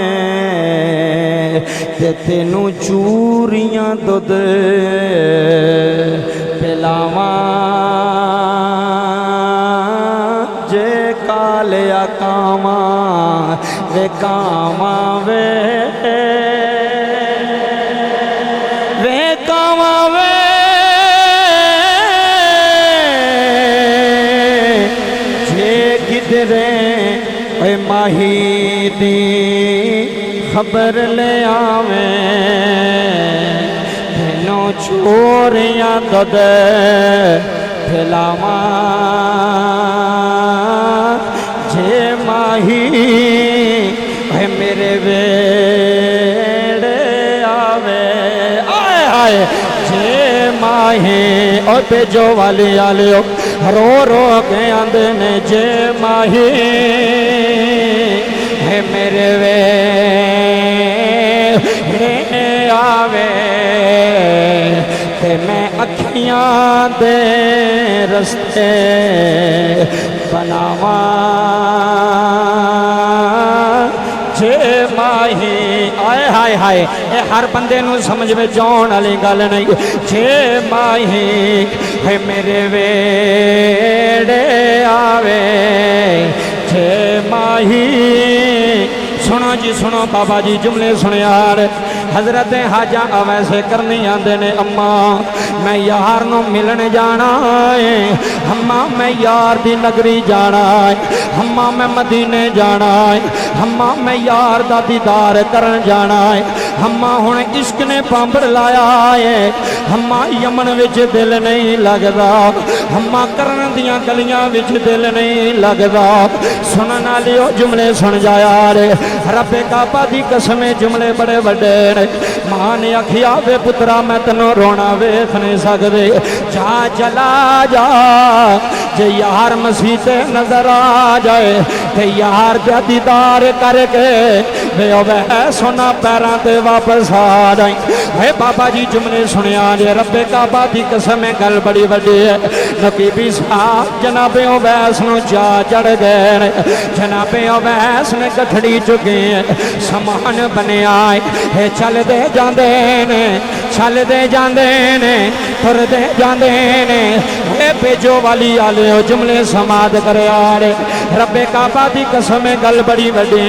ते तेनू चूरियां दुध पिलावा। जे कालिया कामा वे कामा वे कामा वे जे किधरे ओए माही दी खबर ले आवे तेनो चोरियां दुध पिलावा। जे माही है मेरे वेड़े आवे। आए आए जे माही और पेजो वाली आलियो रो रो के आंदे ने जे माही है मेरे वेड़े आवे ते मैं अखियां दे रस्ते बनावा। जे माही आए हाय हाय ये हर बंदे नू समझ में आउण वाली गल नहीं। जे माही है मेरे वेड़े आवे जे माही। सुनो जी सुनो बाबा जी जुमले सुनियार। हजरत ख्वाजा अवैसे करनी आंदे ने अम्मा मैं यार नू मिलन जाना है, अम्मा मैं यार दी नगरी जाना है, अम्मा मैं मदीने जाना है, अम्मा मैं यार दा दीदार करन जाना है। अम्मा हुण इश्क ने पांबड़ लाया है, अम्मा यमन विच दिल नहीं लगदा, अम्मा करन दियां गलियां विच दिल नहीं लगदा। सुनन वालियो जुमले सुन जा यार। रब्बे काबा दी कसम जुमले बड़े बड़े ने। मां ने आखिया वे पुत्रा मैं तेनों रोना वेख नहीं सकदे, जा चला जा जे यार मसीह नजर आ जाए ते यार दा दीदार करके वे सोना पैरों ते वापस आ जाए। हे बाबा जी जुमले सुनिया जे रब्बे काबा दी कसम गल बड़ी वड्डी है। नबी साहब जनाबे ओवैस नूं जा चढ़ गए, जनाबे ओवैस ने गठड़ी चुके समान बनया है। चलते जाते ने चलते जाते ने तुरते जाते ने भेजो वाली आले जुमले समाद कर रब्बे काबा दी कसम गल बड़ी वड्डी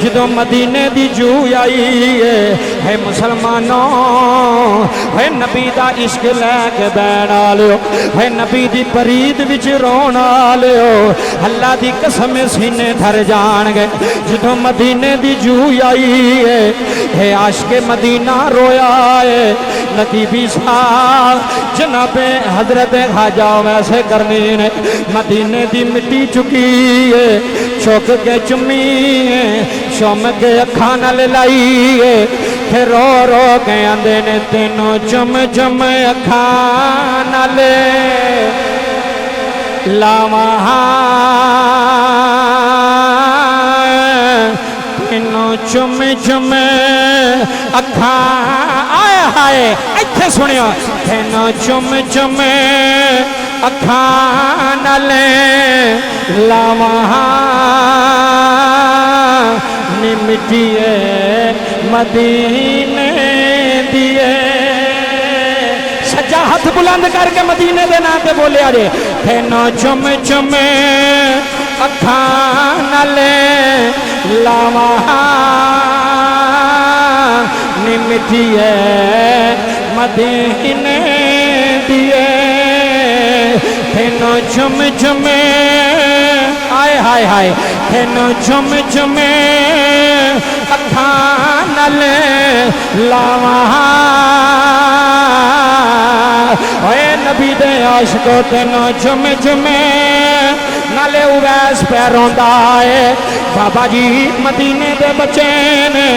जो मदीने दी जू आई है मुसलमानों है नबी दा इश्क लैके बैठा लियो है नबी दी परीद विच रोना लियो अल्लाह दी कसम सीने धर जाणगे जो मदीने दी जू आई है आशिके मदीना रोया है। नकीबी साहब जनाबे हजरत खाजा वैसे करनी ने मदीने दी मिट्टी चुकी है चुक के चुमी चुम के अखा नाल लाई फिर रो रो के आंदे ने तेनों चुम चुम अखा नाल लावा तेनों चुम चुम अखा आए हाय इत्थे सुनियो तेनों चुम चुम अखा नाल लावा मिट्टिए मदीने दिए सज्जा हाथ बुलंद करके मदीने दे नाम पे बोले अरे तेनों चुम चुम अखा नाल लावा मिट्टिए मदीने दिए तेनों चुम चुम आए हाय हाय तेनों चुम चुम अखा नाल लावा ओए नबी दे आशिको तेनों चुम चुम नाले उवैस पे रोंदा है। बाबा जी मदीने दे बच्चे ने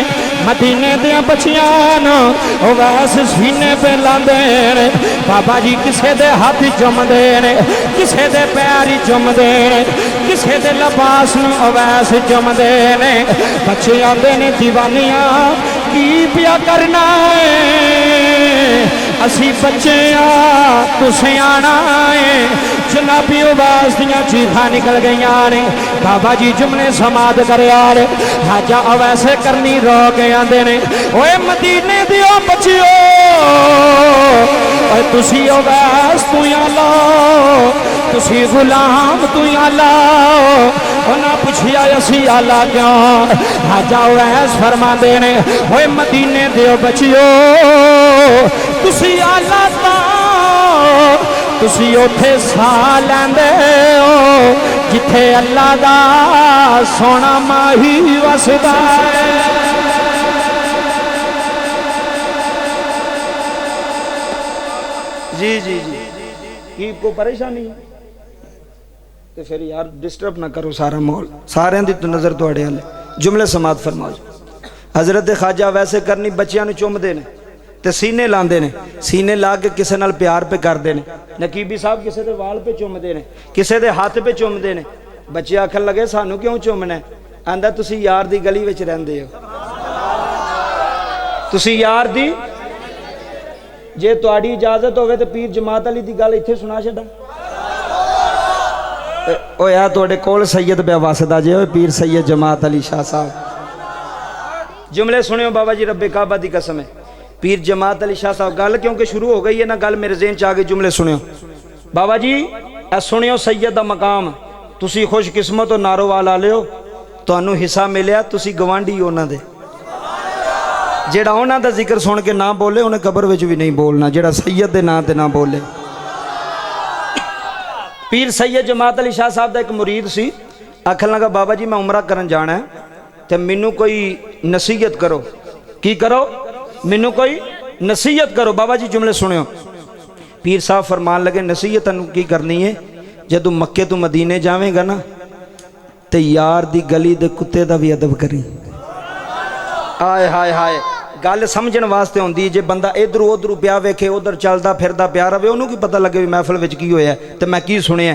मदीने दियां बच्चियां उवैस सीने पे लांदे ने बाबा जी किसे दे हाथ चुमदे ने किसे दे पैर चुमदे ने किसे दे लिबास नूं उवैस चुमदे ने बच्चे आंदे ने दीवानियां की पिया करना है असी बच्चे तू सियाना है जनाबी उवैस दियां चीखां निकल गई ने बाबा जी जुमले समाद कर हाजा अवैसे करनी रो के आंदे ने ओए मदीने दियो बच्चियो तुसी उवैस तू लो तुसी गुलाम तू लो उन्हें पुछिया असी आला क्यों हाजा उवैस फरमांदे ने ओए मदीने दियो बच्चियो तुसी आला तुसी उथे सा लैंदे हो जिथे अल्लाह दा सोना माही वसदा है। जी जी जी की को परेशानी तो फिर यार डिस्टर्ब ना करो सारा माहौल सारे दी तो नज़र तुहाडे हल जुमले समात फरमाओ। हजरत ख्वाजा वैसे करनी बच्चियां चुमदे ने ते सीने लांदे ने सीने ला के किसे नाल प्यार पे करते हैं। नकीबी साहब किसे दे वाल पे चुमदे ने किसे दे हाथ पे चुमदे ने बच्चे आखन लगे सानू क्यों चुमना आंदा तुसी यार दी गली विच रहिंदे हो तुसी यार दी जे तुहाडी इजाजत होवे तो पीर जमात अली दी गल इत्थे सुना छड्डा ओ यार तुहाडे कोल सैयद पिया वसदा जे पीर सैयद जमात अली शाह साहब जुमले सुनियो बाबा जी रब्बे काबा दी कसम है पीर जमात अली शाह साहब गल क्योंकि शुरू हो गई है ना गल मेरे ज़हन च आ गई जुमले सुनियो बाबा जी ए सुनियो सैयद दा मकाम तुसी खुशकिस्मत हो नारोवाल वाले हो तुहानू हिस्सा मिलिया तुसी गवांढी उन्हां दे जेड़ा उन्हां दा जिक्र सुन के ना बोले उन्हें कबर विच भी नहीं बोलना जेड़ा सैयद दे नाम ते ना बोले। पीर सैयद जमात अली शाह साहब दा एक मुरीद सी आखन लगा बाबा जी मैं उमरा करन जाना है ते मैनू कोई नसीहत करो की करो मैनू कोई नसीहत करो। बाबा जी जुमले सुनियो पीर साहब फरमान लगे नसीहत की करनी है जदों मक्के तो मदीने जावेगा ना ते यार दी गली दे कुत्ते दा भी अदब करी। आए हाय हाय गल समझण वास्ते होंदी जे बंदा इधरों उधरों पिया वेखे उधर चलदा फिरदा प्या रहे उन्होंने की पता लगे भी महफिल विच की होया ते मैं की सुनिया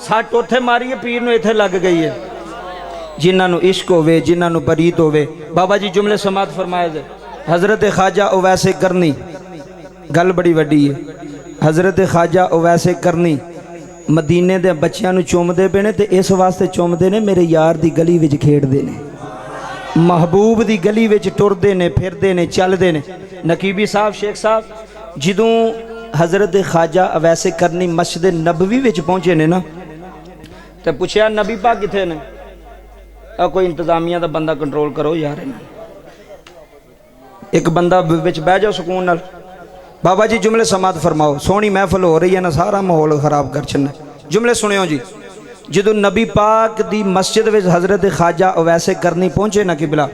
सट उत्थे मारीए पीर नूं इत्थे लग गई है। जिन्होंने इश्क होवे जिन्होंने बरीत होवे बाबा जी जुमले समात फरमाए दे। हज़रत ख्वाजा उवैसे करनी गल बड़ी वड्डी है। हज़रत ख्वाजा उवैसे करनी मदीने दे बच्चों नूं चुमदे पे ने ते इस वास्ते चुमदे ने मेरे यार दी गली विच खेडदे ने, महबूब दी गली विच टुरदे ने, फिरदे ने, चलदे ने। नकीबी साहब शेख साहब जदों हज़रत ख्वाजा उवैसे करनी मस्जिद नबवी विच पहुंचे ने ना ते पुछया नबी पाक किथे ने? कोई इंतजामिया का बंदा कंट्रोल करो यार, एक बंदा विच बह जाओ सुकून नाल। बाबा जी जुमले समात फरमाओ, सोहनी महफिल हो रही है ना, सारा माहौल खराब कर छना। जुमले सुनियो जी। जदों नबी पाक दी मस्जिद विच हज़रत ख्वाजा उवैसे करनी पहुंचे ना किबला,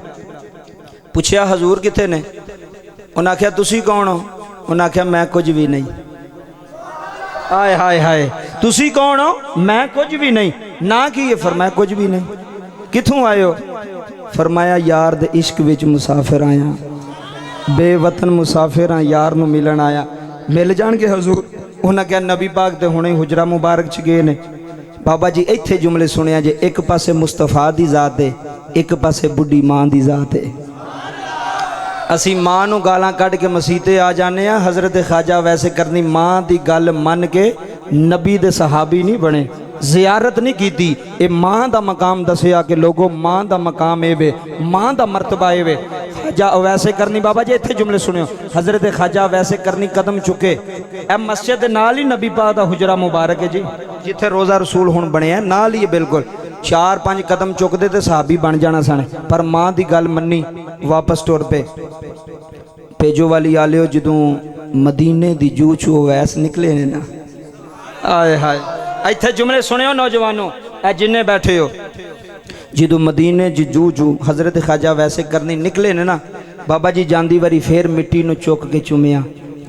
पुछया हजूर किथे ने? उन्हें आख्या तुसी कौन हो? उन्हें आख्या मैं कुछ भी नहीं। आए हाय हाय, तुसी कौन हो? मैं कुछ भी नहीं। ना की? फरमाया कुछ भी नहीं। किथों आए हो? फरमाया यार दे इश्क विच मुसाफिर आया, बेवतन मुसाफिर हाँ, यार नूं मिलन आया। मिल जाणगे हजूर? उन्हें कहा नबी पाक ते हुणे हुजरा मुबारक च गए ने। बाबा जी इत्थे जुमले सुनिया जे, एक पासे मुस्तफा दी जात है, एक पासे बुढ़ी मां दी जात है। असी मां नूं गालां कढ के मसीते आ जाने आ। हज़रत ख्वाजा वैसे करनी मां दी गल मन के नबी दे सहाबी नहीं बने, जियारत नहीं की। ये मां दा मकाम दसिया कि लोगों मां दा मकाम ए वे, मां दा मरतबा ए वे। ख्वाजा वैसे करनी बाबा जी इत्थे जुमले सुनियो। हज़रत ख्वाजा वैसे करनी कदम चुके, ए मस्जिद दे नाल ही नबी पाक दा हुजरा मुबारक है जी, जिथे रोज़ा रसूल हुण बनिया नाल ही बिल्कुल। 4-5 कदम चुकते तो सहाबी बन जाना सन, पर मां दी गल मन्नी, वापस टुर पे। पेजो वाली आलियो जदों मदीने दी जू चो वैस निकले ने ना, आए हाय इत्थे जुमले सुनियो नौजवानों, ए जिन्ने बैठे हो। जदों मदीने जू जू हज़रत ख्वाजा वैसे करनी निकले ने ना, बाबा जी जांदी वारी फिर मिट्टी नूं चुक के चुमिया,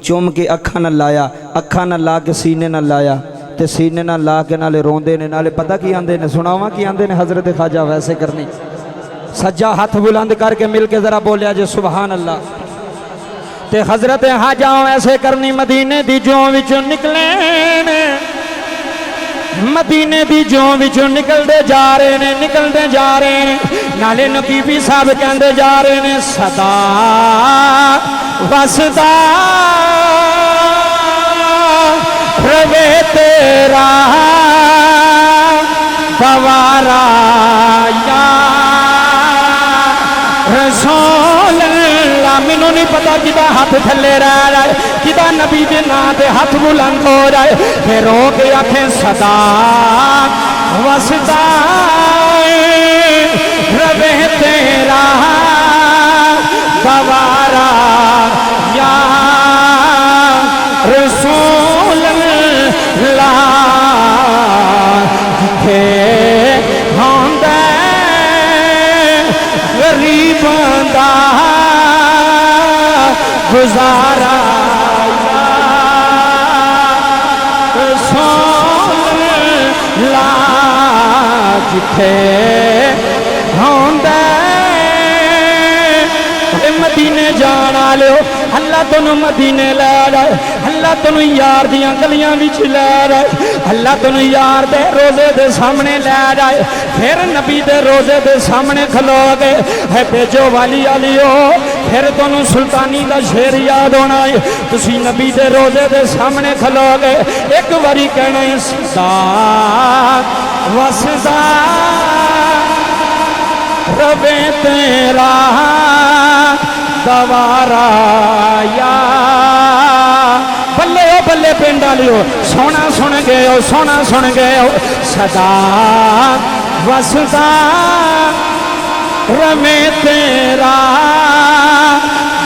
चुम के अखा न लाया, अखा न ला के सीने न लाया, ते सीने न ला के नाले रोंदे ने, नाले पता की आंदे ने, सुनावा की आंदे ने हज़रत ख्वाजा वैसे करनी। सज्जा हाथ बुलंद करके मिल के जरा बोलिया जे सुभान अल्लाह। ते हज़रत ख्वाजा वैसे करनी मदीने दी जू विचों निकले ने, मदीने दी जू विचों निकलते जा रहे ने, निकलते जा रहे ने। नाले नबी साहब कहते जा रहे ने सदा वसदा रवे तेरा गवारा या रसूल अल्लाह। मैनू नहीं पता किदा हाथ थले रह रहा है, किदा नबी के नाम से हाथ बुलंद हो रहा है। फिर रो के आखे सदा वसदा रवे तेरा गवारा या रसूल अल्लाह। जिथे होंदा गरीबां दा गुजारा या रसूल अल्लाह। जिथे होंदा मदीने जाना लो, अल्लाह तेनू मदीने लै जाए, अल्लाह तेनू यार दियां गलियां विच लै जाए, अल्लाह तेनू यार दे रोजे दे सामने लै जाए। फिर नबी दे रोजे दे सामने खलो गए है भेजो वाली आलियो। फिर तेनू सुल्तानी दा शेर याद होना है, तुसी नबी दे रोजे दे सामने खलो गए, एक बारी कहना है सदा वसदा रवे तेरा गवारा या। बल्ले ओ बल्ले पिंड वालियो, सोना सुन गए हो, सोना सुन गए हो। सदा वसदा रवे तेरा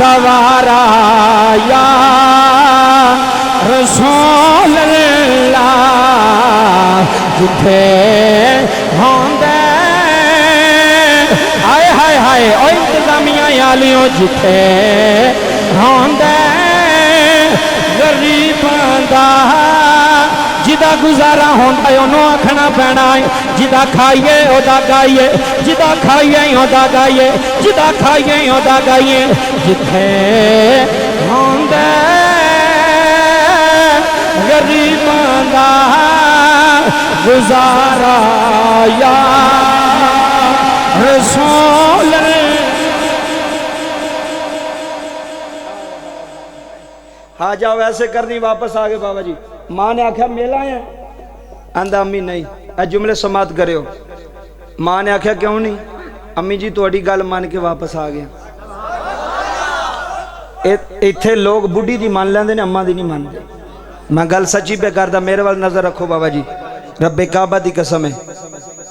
गवारा या रसूल अल्लाह। जिथे होंदे हाय हाय हाय ओ इंतजामिया आलियो, जिथे होंदे गरीबां दा जिदा गुजारा होंदा है उन्होंने आखना पैना है, जिदा खाइए ओदा गाइए, जिदा खाइए ओदा गाइए, जिदा खाइए ओदा गाइए। जिथे होंदे गरीबां दा गुजारा हजारा या रसूल। हाँ जाओ ऐसे करनी वापस आ गए बाबा जी। मां ने आख्या मेला है, आंदा अम्मी नहीं, ए जुमले समाप्त करो। मां ने आख्या क्यों नहीं? अम्मी जी थोड़ी गल मान के वापस आ गया। इत्थे लोग बुढ़ी दी मान लेंदे ने, अम्मा दी नहीं मानते। मैं गल सच्ची पे करदा, मेरे वाल नजर रखो बाबा जी, रब्बे काबा दी कसम है।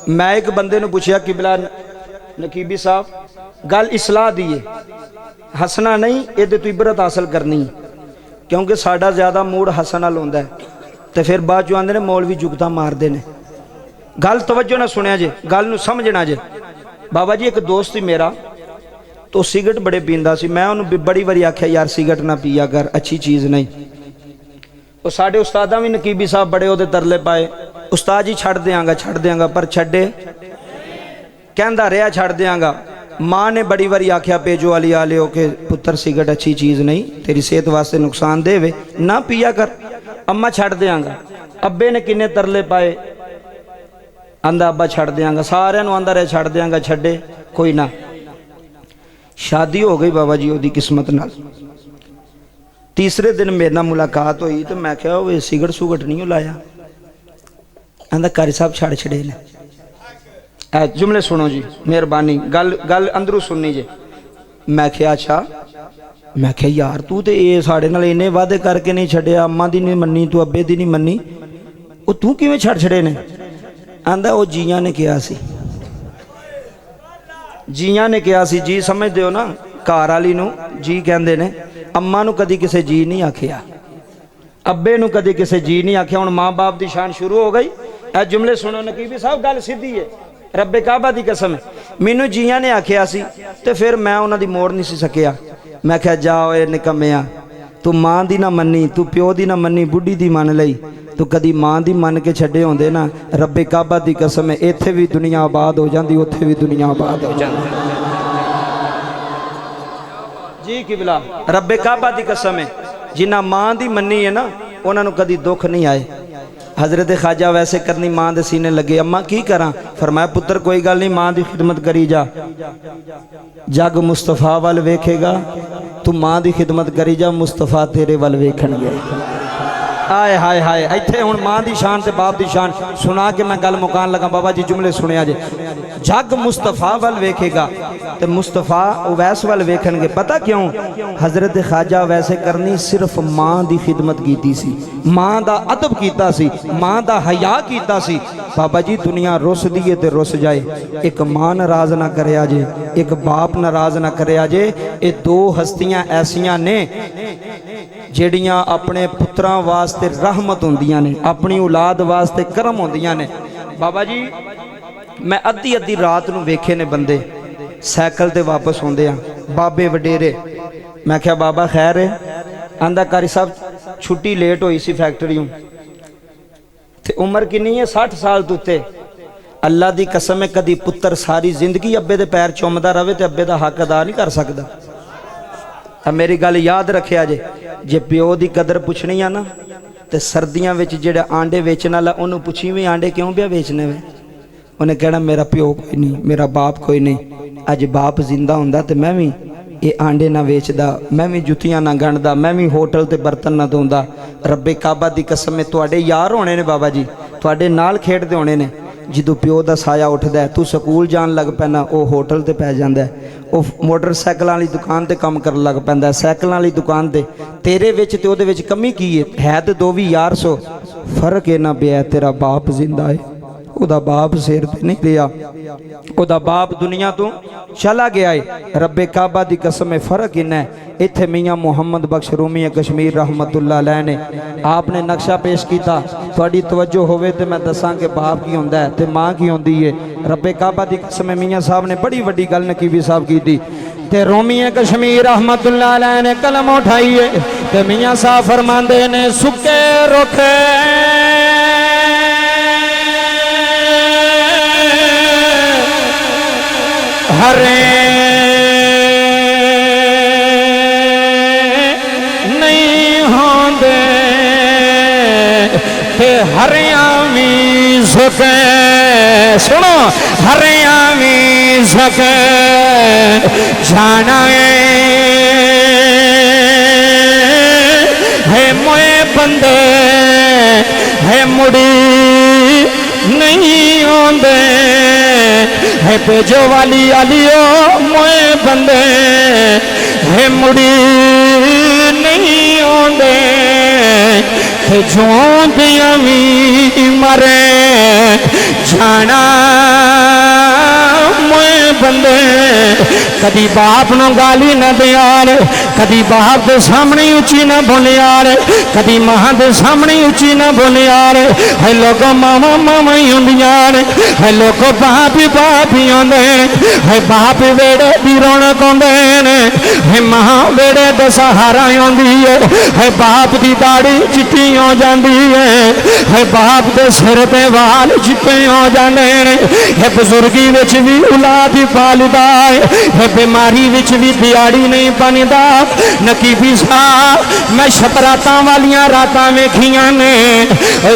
मैं एक बंदे ने पूछा किबला नकीबी साहब गल इसलाह दी है, हसना नहीं, ये तो इबरत हासिल करनी है, क्योंकि साडा ज्यादा मूड हसन वाल होंदा है, तो फिर बाद चो आंदे ने मौलवी जुगता मारते ने। गल तवज्जो ना सुनिया जे, गल नूं समझना जे। बाबा जी एक दोस्त ही मेरा तो सिगरट बड़े पींदा सी, मैं उन्होंने बड़ी बारी आख्या यार सिगरट ना पिया कर, अच्छी चीज़ नहीं। वो साढ़े उस्तादा भी नकीबी साहब बड़े ਉਹਦੇ तरले पाए, उस्ताद जी छड़ देंगा, पर छड़े कहता रहा छड़ देंगा। माँ ने बड़ी बारी आख्या पेजो वाली आले हो के पुत्र सिगरट अच्छी चीज़ नहीं, तेरी सेहत वास्ते नुकसान देवे, ना पिया कर। अम्मा छड़ देंगा। अब्बे ने किन्ने तरले पाए, आंदा अब्बा छड़ देंगा, सारे आंदा रहा छड़ देंगा, छड़े कोई ना। शादी हो गई बाबा जी ओदी किस्मत नाल। तीसरे दिन मेरे नाल मुलाकात हुई तो मैं क्या वो सिगरट सुगट नहीं लाया, आंदा कारी साहब छड़ छड़े ने। जुमले सुनो जी मेहरबानी, गल गल अंदरों सुननी जे। मैं क्या अच्छा, मैं क्या यार तू तो ये साढ़े नाल इन्ने वादे करके नहीं छड़िया, अम्मा दी नहीं मन्नी, तू अब्बे दी नहीं मन्नी, वो तू किवें छड़ छड़े ने? आंदा वो जिया ने कहा सी, जिया ने कहा सी। जी समझते हो ना, घर वाली नूं जी कहंदे ने, अम्मा नूं कदी किसे जी नहीं आखिया, अब्बे नूं कदी किसे जी नहीं आखिया। हुण माँ बाप की शान शुरू हो गई। ए जुमले सुनो नकीबी साहब, गल सीधी है, रब्बे काबा दी कसम है। मैनू जिया ने आखिया सी ते फिर मैं उन्हां दी मोड़ नहीं सी सकिया। मैं क्या जाओ ए निकम्मिया, तू माँ दी ना मन्नी, तू प्यो दी ना मन्नी, बुढ़ी दी मन लई, तू कदी माँ दी मन के छड्डे होंदे ना, रब्बे काबा दी कसम है इत्थे भी दुनिया आबाद हो जाती, उत्थे भी दुनिया आबाद हो जाती। जी किबला रब्बे काबा दी कसम है, जिन्ना माँ दी मन्नी है ना उन्होंने कदी दुख नहीं आए। हजरत ख्वाजा वैसे करनी माँ दे सीने लगे, अम्मा की करा? फरमाया पुत्र कोई गल नहीं, माँ की खिदमत करी जा, जग मुस्तफा वाल वेखेगा, तू माँ की खिदमत करी जा, मुस्तफा तेरे वाल वेखणगे। हाय हाय हाय, इत्थे हुण माँ की शान ते बाप की शान सुना के मैं गल मुकान लगा। बाबा जी जुमले सुनिया जे, जग मुस्तफा वाल वेखेगा ते मुस्तफा उवैस वाल वेखणगे। पता क्यों? हजरत ख्वाजा वैसे करनी सिर्फ माँ की खिदमत कीती सी, माँ का अदब कीता सी, माँ का हया कीता सी। बाबा जी दुनिया रुस दिए ते रुस जाए, एक माँ नाराज ना करे जे, एक बाप नाराज ना करे जे। ये दो हस्तियां ऐसियां ने जेड़ियां अपने पुत्रां वास्ते रहमत होंदियां ने, अपनी औलाद वास्ते करम होंदियां ने। बाबा जी मैं अद्धी अद्धी रात नूं वेखे ने बंदे साइकिल ते वापस आउंदे आ, बाबे वडेरे। मैं क्या बाबा खैर है? आंदा कारी साहब छुट्टी लेट हुई सी फैक्टरीयों, ते उम्र किन्नी है? 60 साल तो उत्ते। अल्लाह दी कसम है कदी पुत्र सारी जिंदगी अब्बे दे पैर चुमदा रहे ते अब्बे दा हक अदा नहीं कर सकदा। अब मेरी गल याद रखिया जे प्यो की कदर पुछनी है ना, तो सर्दियों में जेड़ा आंडे वेचने वाला उन्होंने पुछी भी आंडे क्यों पिया बेचने में, उन्हें कहना मेरा प्यो कोई नहीं, मेरा बाप कोई नहीं। अज बाप जिंदा होंदा तो मैं भी ये आंडे ना वेचदा, मैं भी जुतियां ना गंढदा, मैं भी होटल ते बर्तन ना धोंदा। रब्बे काबा दी कसम है तुहाडे यार होने ने बाबा जी, तुहाडे नाल खेडदे होने ने। जो प्यो का साया उठदा, तू स्कूल जान लग पैना, वह होटल ते पै जांदा, वह मोटरसाइकिलों वाली दुकान ते काम कर लग पैंदा, साइकिलों वाली दुकान ते। तेरे विच ते उहदे विच कमी की है तो दो भी यार सो, फर्क है ना पिया तेरा बाप जिंदा है, उदा बाप सिर ते नहीं लिया, उदा बाप दुनिया तो चला गया है। रब्बे काबा दी कसम है फर्क इन्ना है। इत्थे मियाँ मुहम्मद बख्श रूमी कश्मीर रहमतुल्लाह अलैह ने आपने नक्शा पेश किया, थोड़ी तवज्जो होवे तो मैं दसां कि बाप की होंदा है ते माँ की होंदी है। रब्बे काबा दी कसम है मियाँ साहब ने बड़ी वड्डी गल नकीबी साहब की थी, ते रूमी कश्मीर रहमतुल्लाह अलैह ने कलम उठाई है, ते मियाँ साहब फरमांदे ने सुके रुख हरे नहीं होंदे ते हरियां भी सके सुनो हरियावी सके जाना है मोए बंदे है मुड़ी नहीं आंदे है पेजो वाली आलियो मोए बंदे है मुड़ी नहीं आंदे जोंदिया भी मरे जाना मोए बंदे कदी बाप न गाली न दिया कदी बाप के सामने उची न बोलिया कदी मां के सामने उची न बोलिया है लोग मावा मावा ही होंदिया है लोग बाप ही आते है बाप वेड़े की रौनक आते है मां वेड़े का सहारा आती है बाप की दाढ़ी चिट्टी हो जाती है बाप के सिर पे वाल चिट्टे हो जाते हैं बुजुर्गी विच भी औलाद पालदा है बीमारी विच भी दिहाड़ी नहीं बनता नकीबी साहब मैं शतरातां वालियां रातां वेखियां ने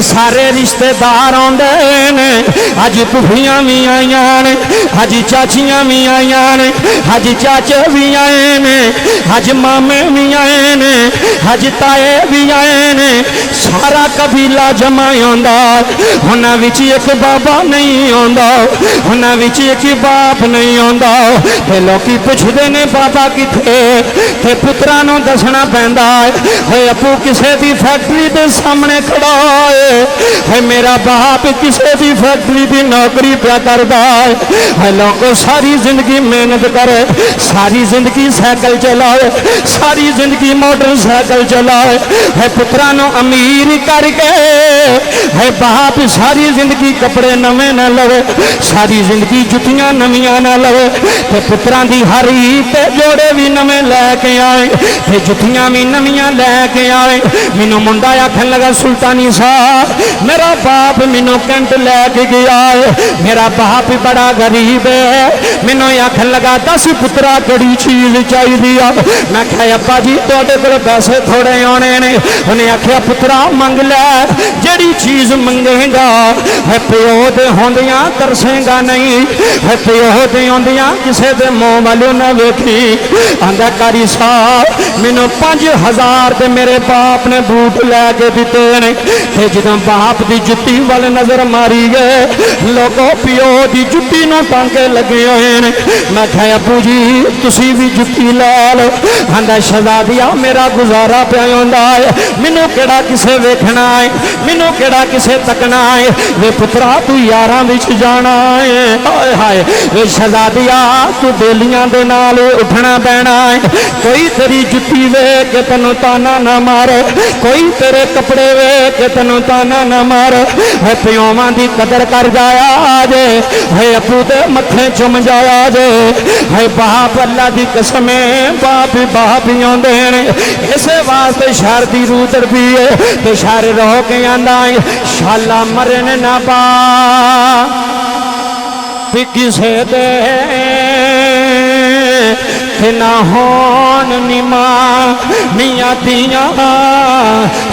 सारे रिश्तेदार आउंदे ने अज भुफियां भी आईयां ने अज चाचियां भी आईयां ने अज चाचे भी आए ने अज मामे भी आए ने अज ताए भी आए ने सारा कबीला जमा आंदा उन्हां विच एक बाबा नहीं आंदा उन्हां विच एक बाप नहीं आंदा ते लोकी पुछदे ने बाबा किथे ते पुत्रा नूं दसना पैंदा है अपू किसे दी फैक्ट्री दे सामने खड़ा है मेरा बाप किसे दी फैक्ट्री दी नौकरी पिया करदा है लोगों सारी जिंदगी मेहनत करे सारी जिंदगी साइकिल चलाए सारी जिंदगी मोटरसाइकिल चलाए है पुत्रा नूं अमीर करके है बाप सारी जिंदगी कपड़े नवे न लवे सारी जिंदगी जुतियां नवियां न लवे ते पुत्रां दी हर ईद ते जोड़े भी नवे लैके आए ते जुतियां भी नवियां लैके आए मैनू मुंडा आखन लगा सुल्तानी साहब मेरा बाप मैनू कैंट लैके गया है मेरा बाप बड़ा गरीब है मैनू आखन लगा दस पुत्रा कड़ी चीज चाहिए मैं क्या अब्बा जी तुहाडे कोल पैसे थोड़े आने ने उन्हें आख्या पुत्रा मंग लै जड़ी चीज मंगेगा है प्यो दे होंदियां तरसेगा नहीं है प्यो दे होंदियां किसे दे मुंह वालों ना वेखी आंदा कारी साहब मैनू 5000 ते मेरे बाप ने बूट लैके दिते ने ते जदों बाप दी जुत्ती वाल नजर मारी गए लोगों प्यो दी जुत्ती नूं टांके लगे हुए ने मैं कहा अबू जी तुसी भी जुत्ती लै लो आंदा शहजादिया मेरा गुजारा पिया होंदा है मैनू केड़ा किसे वेखना है मैनू केड़ा किसे तकना है वे पुत्रा तू यारां विच जाना है हाय हाय वे शहजादिया तू बेलियां दे नाल उठना पैना है कोई तेरी जुत्ती वेख के तैनूं ताना ना मारे कोई तेरे कपड़े वेख के तैनूं ताना ना मारे है प्योवां दी कदर कर जाया जे है अबू दे मथे चुम जाया जे है बाप अल्लाह दी कसम बाप बाप ही आंदे ने इसे वास्ते शहर दी रूह तरबी है ते शहर रहो के आंदा है शाला मरन ना पा किसे दे ना होन निमा मियां दियां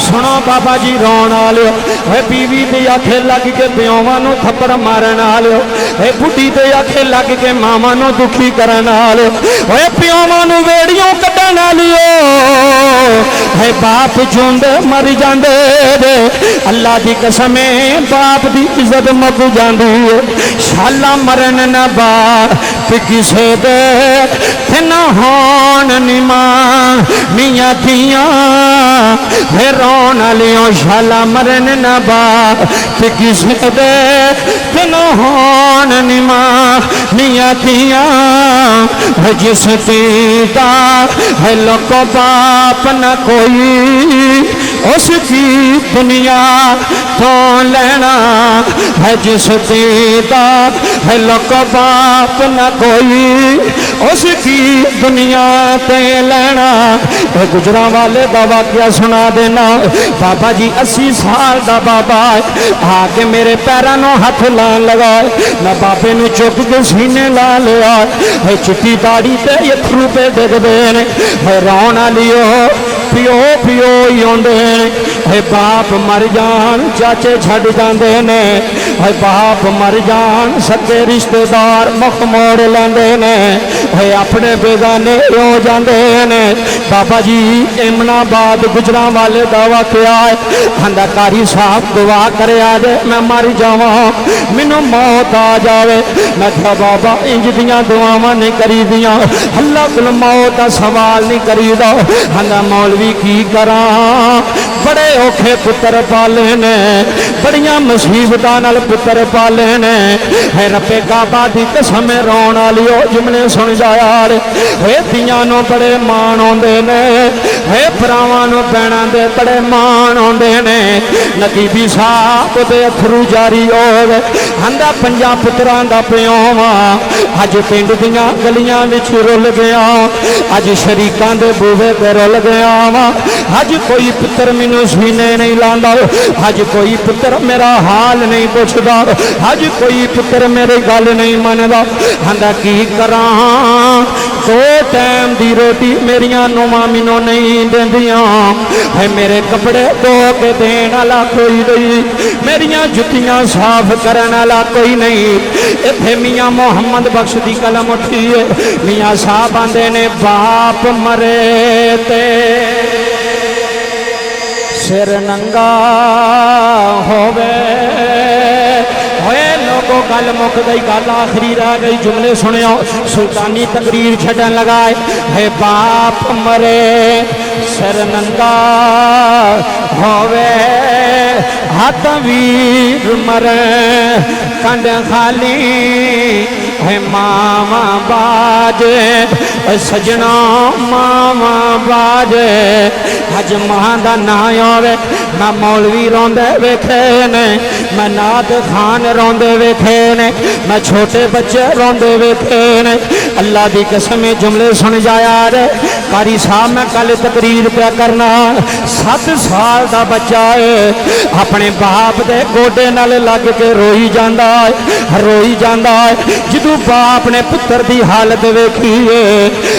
सुनो बाबा जी रोन आलो है बीवी दे आखे लग के प्योवां नूं थप्पड़ मारन आलो है बुढ़ी दे आखे लग के मावां नूं दुखी करन आलो है प्योवां नूं वेड़ियों कड्डण आलियो है बाप जुंदे मर जांदे अल्लाह दी कसम बाप दी इज्जत मुक जांदी है शाला मरन ना बाप किसे दे ना होन निमा मियां दियां है रोन आलियों शाला मरन ना बाप किसे दे ना होन निमा मियां दियां है जिस पीता है लोको बाप न कोई उसकी दुनिया तो लेना है जिस पीता है लोको बाप न कोई उसकी दुनिया ते लेना। गुजरा वाले का वाकया सुना देना। बाबा जी 80 साल का बाबा आके मेरे पैरों में हाथ लान लगा, मैं बाबे ने चुक के सीने ला लिया। चिट्टी दाड़ी ते अथरू पे डिगदे ने, रोन वाली पियो पियो ही आउंदे ने बाप मर जान चाचे छड़ जाते ने बाप मर जान सके रिश्तेदार मुख मोड़ लेंदे ने अपने बेगाने हो जाते ने। बाबा जी इमनाबाद गुजरा वाले दा वाकया है कहंदा कारी साहब दुआ करे आज मैं मर जावा मैनू मौत आ जावे। मैं क्या बाबा इंज दियां दुआवां नहीं करी दियां अल्लाह कोल मौत का सवाल नहीं करीदा। कहंदा मौलवी की करा बड़े औखे पुत्र पाले ने बड़ियां मुसीबतां नाल पुत्र पाले ने रब्बे काबा दी कसम रोण वाली जुमले सुन जाया धियां नूं बड़े मान आउंदे ने भरावां नूं भैणां दे बड़े मान आउंदे ने। नकीबी साहब दे अथरू जारी हो गए कहंदा पंजां पुत्रां दा पिओ वां अज पिंड दियां गलियां विच रुल गया अज शरीकां दे बूहे ते रुल गया वां अज कोई पुत्र मैनू सीने नहीं लांदा अज कोई पुत्र मेरा हाल नहीं पुछदा अज कोई पुत्र मेरी गल नहीं मनदा। कहंदा की करां दो टाइम दी रोटी मेरियां नुमां मैनू नहीं देंदियां मेरे कपड़े धो के देण वाला कोई नहीं मेरियां जुत्तियां साफ करन वाला कोई नहीं। इत्थे मियां मोहम्मद बख्श दी कलम उठी है मियां साहब आंदे ने बाप मरे ते सिर नंगा होवे लोगों गल मुक गई गल आखिरी रह गई जुमले सुनियो सुल्तानी तकरीर छड़न लगाए है बाप मरे सिर नंगा होवे हाथ वीर मरे कंड खाली है मामा बाजे सजना मामा बाजे अज मां का ना आवे मैं मौलवी रोंदे वेखे ने मैं नात खान रोंदे वेखे ने मैं छोटे बच्चे रोंदे वेखे ने। अल्लाह की कसम जुमले सुन जाया रे कारी साहब मैं कल तकरीर पे करना 7 साल का बच्चा है अपने बाप के गोडे नाल लग के रोई जाता है जदों बाप ने पुत्र की हालत वेखी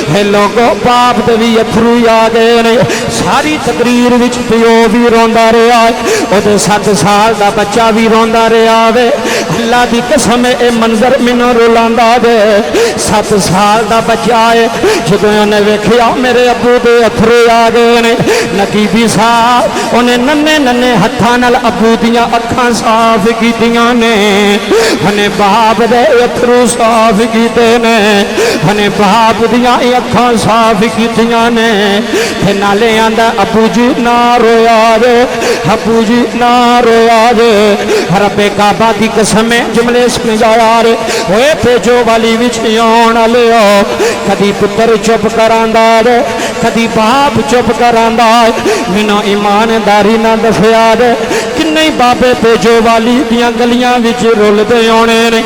है लोगों बाप के भी अथरू आ गए ने। सारी तकरीर विच पिओ भी रोंदा रहा है 7 साल का बच्चा भी रोंदा रहा है। अल्लाह की कसम ये मंजर मैनू रुलांदा दे 7 साल का बच्चा है जदों उन्हें वेखिया मेरे अबू के अथरू आ गए ने। नकीबी साहब उन्हें नन्हे नन्हे हत्थां नाल अबू दियां अखां साफ कीतियां ने उन्हें बाप दे अथरू साफ कीते ने उन्हें बाप दियां अखां साफ कीतियां ने। ते नाले आंदा अबू जी ना रोया रे अबू जी ना रोया रे रब्बे काबा की कसम जुमले सुन जाया रे ओए भेजो वाली विच आउण वाले हो कदी पुत्र चुप करांदा रे कदी बाप चुप करांदा मैनू ईमानदारी ना दसिया रे किन्ने बाबे भेजो वाली दियां गलियां विच रुलदे आउणे ने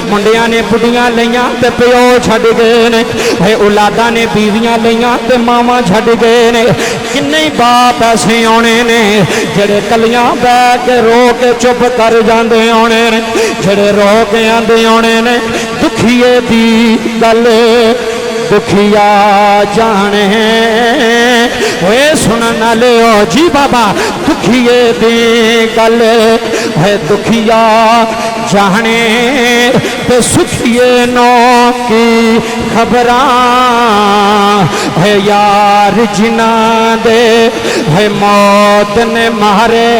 मुंडियां ने बुढ़ियां लईयां ते पिओ छड्ड गए ने औलादां ने बीवियां लईयां ते मावां छड्ड गए ने। किन्ने बाप ऐसे आने ने जेड़े कलियां बह के रो के चुप कर जाते आने ने जेड़े रो के आते आने ने। दुखिए दी गल दुखिया जाने वे सुनन वाले हो जी बाबा दुखिए दी गल है दुखिया जाने ते सुखिए नो की खबरां है यार जिना दे है मौत ने मारे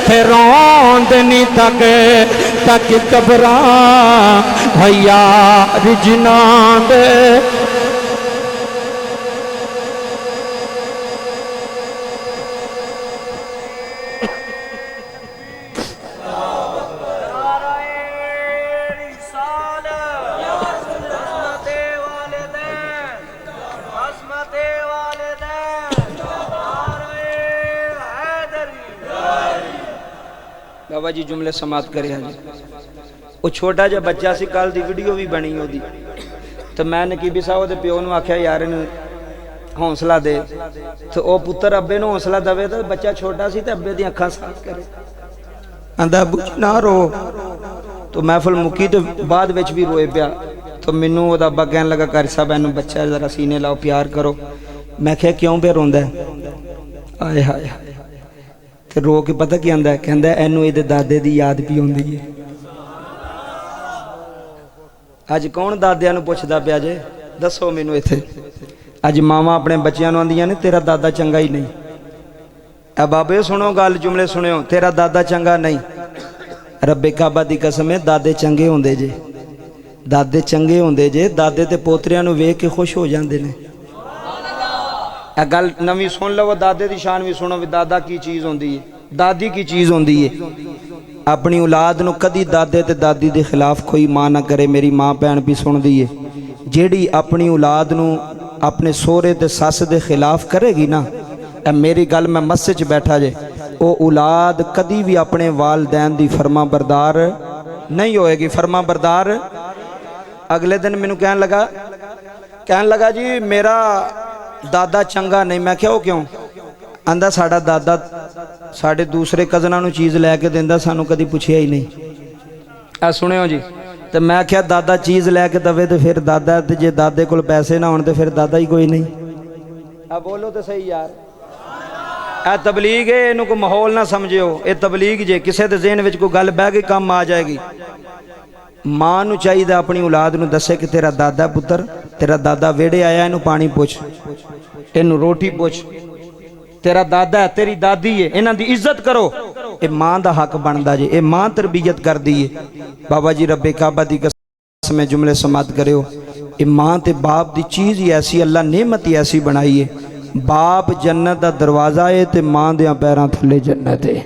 ते रोंद नी तक कबरां है यार जिना दे। बाबा जी जुमले समाप्त करे जी। वो छोटा जहा बच्चा सी कल की वीडियो भी बनी ओदी तो मैं नकीबी साहब के प्यो ने आख्या यार इन हौसला दे तो वह पुत्र अब्बे नूं हौसला दवे तो बच्चा छोटा सी तो अब्बे दी अखां साफ करे आंदा अब्बू जी ना रो तो महफिल मुकी तो बाद विच भी रोए पिया तो मैनू ओहदा अब्बा कहन लगा कारी साहब इनू बच्चा जरा सीने लाओ प्यार करो। मैं क्या क्यों पे रोंदा है? आए हाय ते रो के पता की आंदा कहंदा एनू इहदे दादे दी याद भी आउंदी है। अज कौन दादियां नूं पुछदा पिया जे? दसो मैनू इत्थे। अज मावां अपने बच्चियां नूं आंदियां ने तेरा दादा चंगा ही नहीं। ए बाबे सुनो गल, जुमले सुनियो, तेरा दादा चंगा नहीं। रब्बे काबा दी कसम है दादे चंगे होंदे जे, दादे चंगे होंदे जे। दादे ते पोतरियां नूं वेख के खुश हो जांदे ने। ए गल नवीं सुन लवो, दादे दी शान भी सुनो भी दादा की चीज़ होंदी है, दादी की चीज़ होंदी है। अपनी औलाद नूं कदी दादे ते दादी दे खिलाफ कोई मां ना करे। मेरी मां भैन भी सुनदी है, जेड़ी अपनी औलाद नूं अपने सोहरे ते सस दे खिलाफ करेगी ना, मेरी गल मैं मस्जिद च बैठा जे, वो औलाद कदी भी अपने वालदैन दी फरमा बरदार नहीं होएगी। फरमा बरदार। अगले दिन मैनू कहन लगा जी मेरा दादा चंगा नहीं। मैं क्या क्यों? आंदा साडा दादा साडे दूसरे कज़नां नूं चीज़ लैके दिंदा, सानू कदी पुछिया ही नहीं। आ सुनियो जी। तो मैं क्या दादा चीज़ लैके दवे तो फिर दादा, ते जे दादे कोल पैसे ना होण ते फिर दादा ही कोई नहीं। आ बोलो तो सही यार। ए तबलीग है, इनू को माहौल ना समझियो, ये तबलीग जे। किसी के ज़हन विच कोई गल बह गई काम आ जाएगी। मां नूं चाहिए अपनी औलाद नूं दसे कि तेरा दादा पुत्र, तेरा दादा वेड़े आया, इनू पानी पुछ, इनू रोटी पुछ, तेरा दादा है, तेरी दादी है, इन्हां दी इज्जत करो। ये मां दा हक बनदा जे, ये मां तरबियत करदी है। बाबा जी रब्बे काबा दी कसम में जुमले समात करियो। ये मां ते बाप दी चीज़ ही ऐसी, अल्लाह नेमत ही ऐसी बनाई है। बाप जन्नत दा दरवाज़ा है ते मां दे पैरां थल्ले जन्नत है।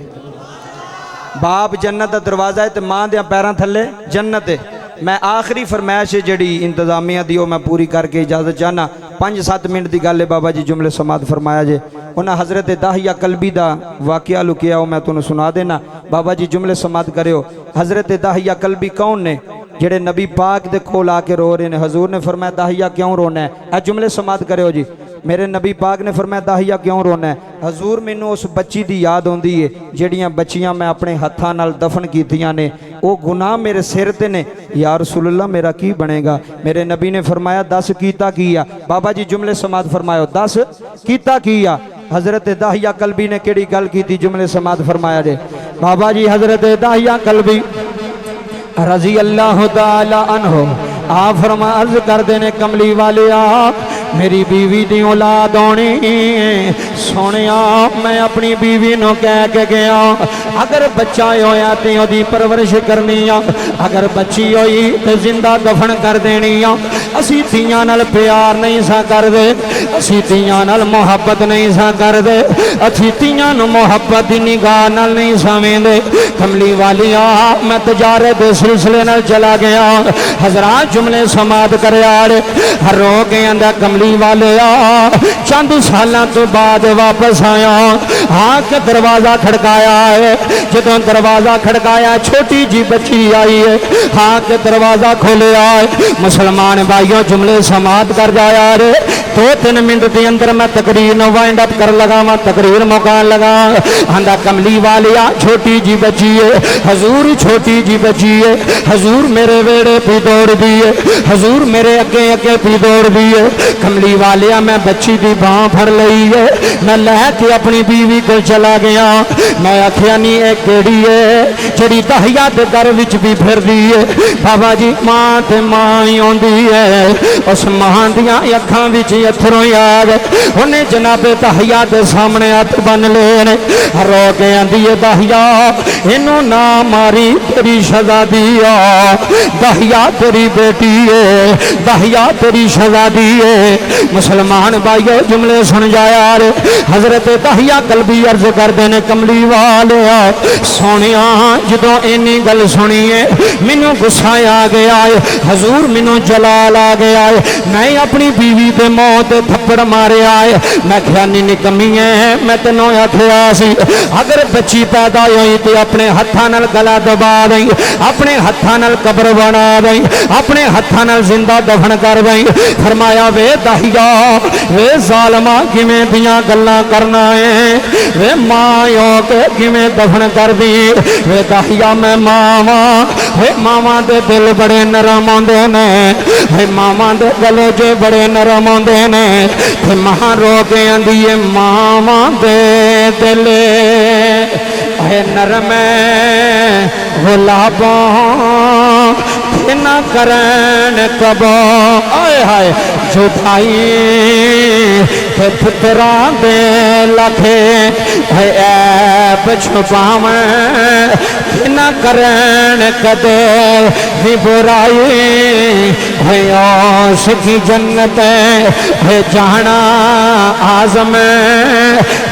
बाप जन्नत दा दरवाज़ा है ते मां दे पैरां थल्ले जन्नत है। मैं आखिरी फरमाइश जड़ी इंतजामिया दी मैं पूरी करके इजाज़त चाहना। 5-7 मिनट की गल है। बाबा जी जुमले समात फरमाया जे, उन्हें हज़रत दाहिया कल्बी का वाक़या लुकिया मैं तुम्हें सुना देना। बाबा जी जुमले समात करो। हज़रत दाहिया कल्बी कौन ने? जेड़े नबी पाक दे कोल आके रो रहे हैं। हजूर ने फरमाया दाहिया क्यों रोना है? ए जुमले समात करो जी। मेरे नबी पाक ने फरमाया दाहिया क्यों रोना है? हजूर मैनू उस बच्ची की याद आती है जड़ियाँ बच्चियाँ मैं अपने हत्थों नाल दफन कीतियां ने, वो गुनाह मेरे सिर ते ने। या रसूलुल्लाह मेरा की बनेगा? मेरे नबी ने फरमाया दस कीता किया। बाबा जी जुमले समात फरमायो, दस कीता किया। हज़रत दाहिया कल्बी ने केड़ी गल की थी? जुमले समात फरमाया जे। बाबा जी हज़रत दाहिया कल्बी रजी अल्लाह ताला अन्हो आप फरमा अर्ज कर देने, कमली वाले आ मेरी बीवी दी औलाद आनी सोनिया, मैं अपनी बीवी नूं कह के गया अगर बच्चा होया तो ओदी परवरिश करनी आ, अगर बच्ची होई तो जिंदा दफन कर देनी आ। असी धीआं नाल प्यार नहीं सा करदे, असी धीआं नाल मुहब्बत नहीं सा करदे, असी धीआं नूं मुहब्बत दी निगाह नाल नहीं समझदे। कमली वालिया मैं तजारत दे सिलसिले नाल चला गया। हज़रात जुमले समात करया रो के आंदा कमली वाले चंद सालों तो बाद वापस आया। हाँ के दरवाजा खड़काया है। जदों दरवाजा खड़काया छोटी जी बच्ची आई है। हाँ के दरवाजा खोलिया है। मुसलमान भाइयों जुमले समात कर जाया रे। 2-3 मिनट के अंदर मैं तकरीर वाइंड अप कर लगा, मैं तकरीर मुकान लगा। आंदा कमली वालिया छोटी जी बच्ची है, हजूर छोटी जी बच्ची है, हजूर मेरे वेड़े भी दौड़ दी है, हजूर मेरे अगे अगे भी दौड़ दी है। कमली वालिया मैं बच्ची की बांह फड़ लई है, मैं लैके अपनी बीवी को चला गया। मैं आखिया नहीं एक केड़ी है जड़ी दाहिया के दर विच भी फिर दी है। बाबा जी मां ते मां ही आउंदी है, उस मां दियां अखां विच अथरों याद उन्हें जनाबे दाहिया के सामने हथ बन ले रो के आंदी है दाहिया इनू ना मारी तेरी सजा दिया, दाहिया तेरी बेटी है, दाहिया तेरी सजा दी है। मुसलमान भाइयों जुमले सुन जाया रे। हजरत दाहिया कल्बी अर्ज करते ने कमली वाले सोनिया जदों इन्नी गल सुनी है मैनू गुस्सा आ गया है, हजूर मैनू जलाल आ गया है। मैं अपनी बीवी पे मौत थप्पड़ मारिया है। मैं क्या निकमी है, मैं तेनों आखिया सी अगर बच्ची पैदा हुई तो अपने हत्थां नाल गला दबा दई, अपने हत्थां नाल कब्र बना दई, अपने हत्थां नाल जिंदा दफन कर दई। फरमाया वे दाहिया वे जालमा किवें दियां गल्लां करना है, वे मायो के किमें दफन कर दी वे दाहिया मैं मावा वे मावा दे दिल बड़े नरम आंदे ने वे मावा दे गले जे बड़े नरम आंदे ने ते महा रो के आंदी है मावा दे दिल है नरम गुलाबा ना करन कबो आए हाय जुदाई ते पुत्रा दे लखे है ऐप छुपावे ना करन कदे भी बुराई है औश की जन्नत है जाना आजम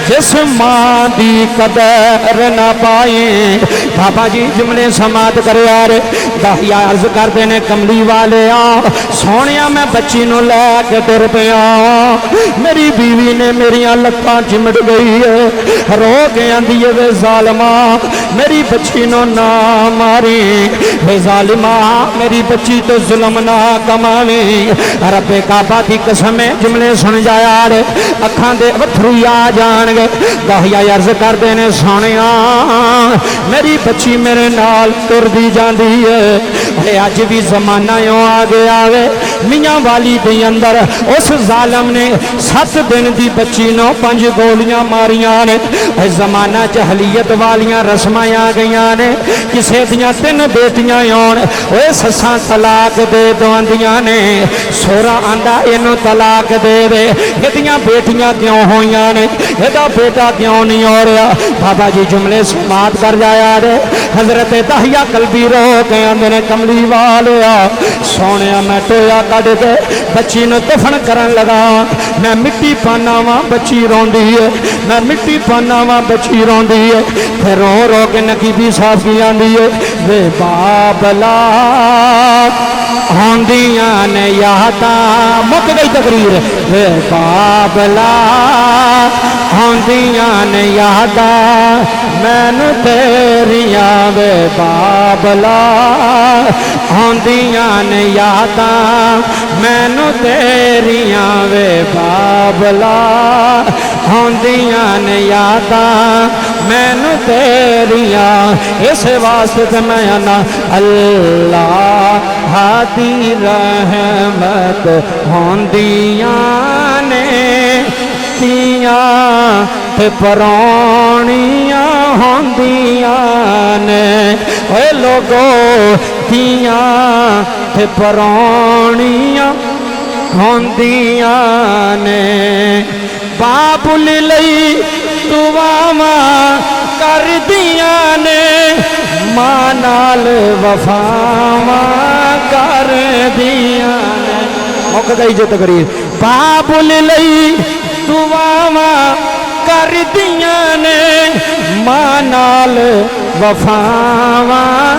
जिस मां दी कदर न पाए बाबा जी जुमले समात कर यार दाहिया अर्ज करते ने कमली वाले आ सोने मैं बच्ची नु लैके तुर पिया मेरी बीवी ने मेरिया लत्तां चिमट गई है रो के आंदी है वे जालिमा मेरी बच्ची नु ना मारी वे जालिमा मेरी बच्ची तो जुल्म ना कमावी रब्बे काबा दी कसम जुमले सुन जा यार अखां दे अथरू आ जान दाहिया अर्ज करते ने सोनिया मेरी बच्ची मेरे नाल तुरदी जाती है अज भी जमाना यो आ गया वे मियां वाली दे अंदर उस जालम ने 7 दिन की बच्ची नो 5 गोलियां मारिया ने जमाना जहलीयत वालियां रस्मां आ गई ने किसी दियां 3 बेटियां आउण ओए सस्सां तलाक दे दवांदियां ने सोहरा आंदा इनू तलाक दे दे इहदियां बेटियां क्यों होईयां ने इहदा बेटा क्यों नहीं हो रहा बाबा जी जुमले समात कर जाया रे हजरत दाहिया कलबी रो के आंदे ने कमली वाले सोने मैं टोया कट के बच्ची नु दफन करन लगा मैं मिट्टी पाना वा बच्ची रोंदी है मैं मिट्टी पाना वा बच्ची रोंदी है फिर रो रो के नकीबी साहब की आंदी है वे बाबला आंदियां ने यादा मुक गई तकरीर वे बाबला आंदियां ने यादा मैनू तेरिया वे बाबला आंदियां ने यादा मैनू तेरिया वे बाबला आंदियां ने यादा मैनू तेरिया इस वास्ते मैं आना अल्लाह हादी रहमत होंदियां ने तियां ते परौणियां होंदियां ने ओए लोगो तियां ते परौणियां होंदियां ने बाबुल लई दुआवां कर दियां ने मां नाल वफावां कर दियां ने मुक गई जे तकरीर बाबुल लई दुआवां कर दियां ने मां नाल वफावां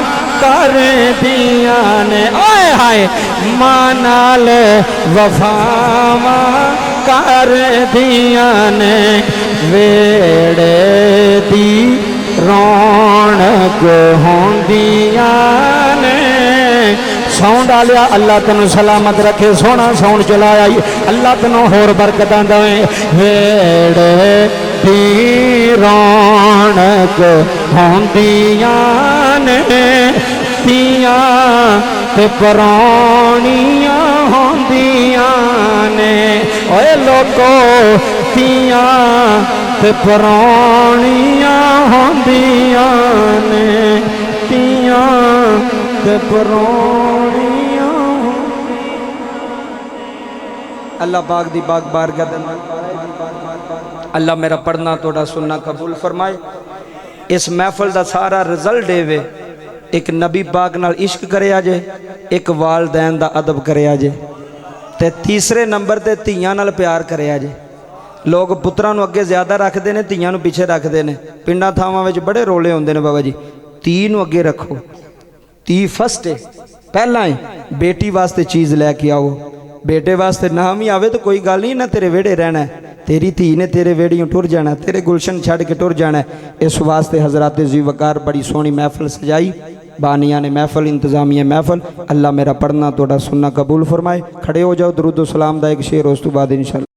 कर दियां ने ओए हाय मां नाल वफावां कर दियां ने वेड़े दी रौनक होंदियां ने सौन डालिया अल्लाह तेन सलामत रखे सोना सौन चलाया अल्लाह तेन होर बरकतां दवे वेड़े दी रौनक होंदियां ने तियां ते परौणियां होंदियां ने ओए लोको तियां ते परौणियां होंदियां ने तियां ते परौणियां अल्लाह पाक दी बाग बारगाह अल्लाह मेरा पढ़ना थोड़ा सुनना कबूल फरमाए। इस महफल का सारा रिजल्ट वे एक नबी पाक नाल इश्क करिया जे एक वालदैन दा अदब करिया जे ते तीसरे नंबर ते धीयां नाल प्यार करिया जे। लोग पुत्रां नूं अगे ज़्यादा रखते हैं धीयां नूं पिछे रखते हैं। पिंडां थावां विच बड़े रोले होंदे ने बाबा जी धी नूं अगे रखो धी फस्ट है पहला ही बेटी वास्ते चीज़ लैके आओ बेटे वास्ते ना भी आवे तो कोई गल नहीं ना तेरे वेड़े रहना है तेरी धी ने तेरे वेड़ियों टुर जाना तेरे गुलशन छड़ के टुर जाना है। इस वास्ते हजरात जी वकार बड़ी सोहनी महफल सजाई बानिया ने महफल इंतजामिया महफल अल्लाह मेरा पढ़ना थोड़ा सुनना कबूल फरमाए। खड़े हो जाओ दरूद सलाम दा एक शेर उस तो बाद इंशाअल्लाह।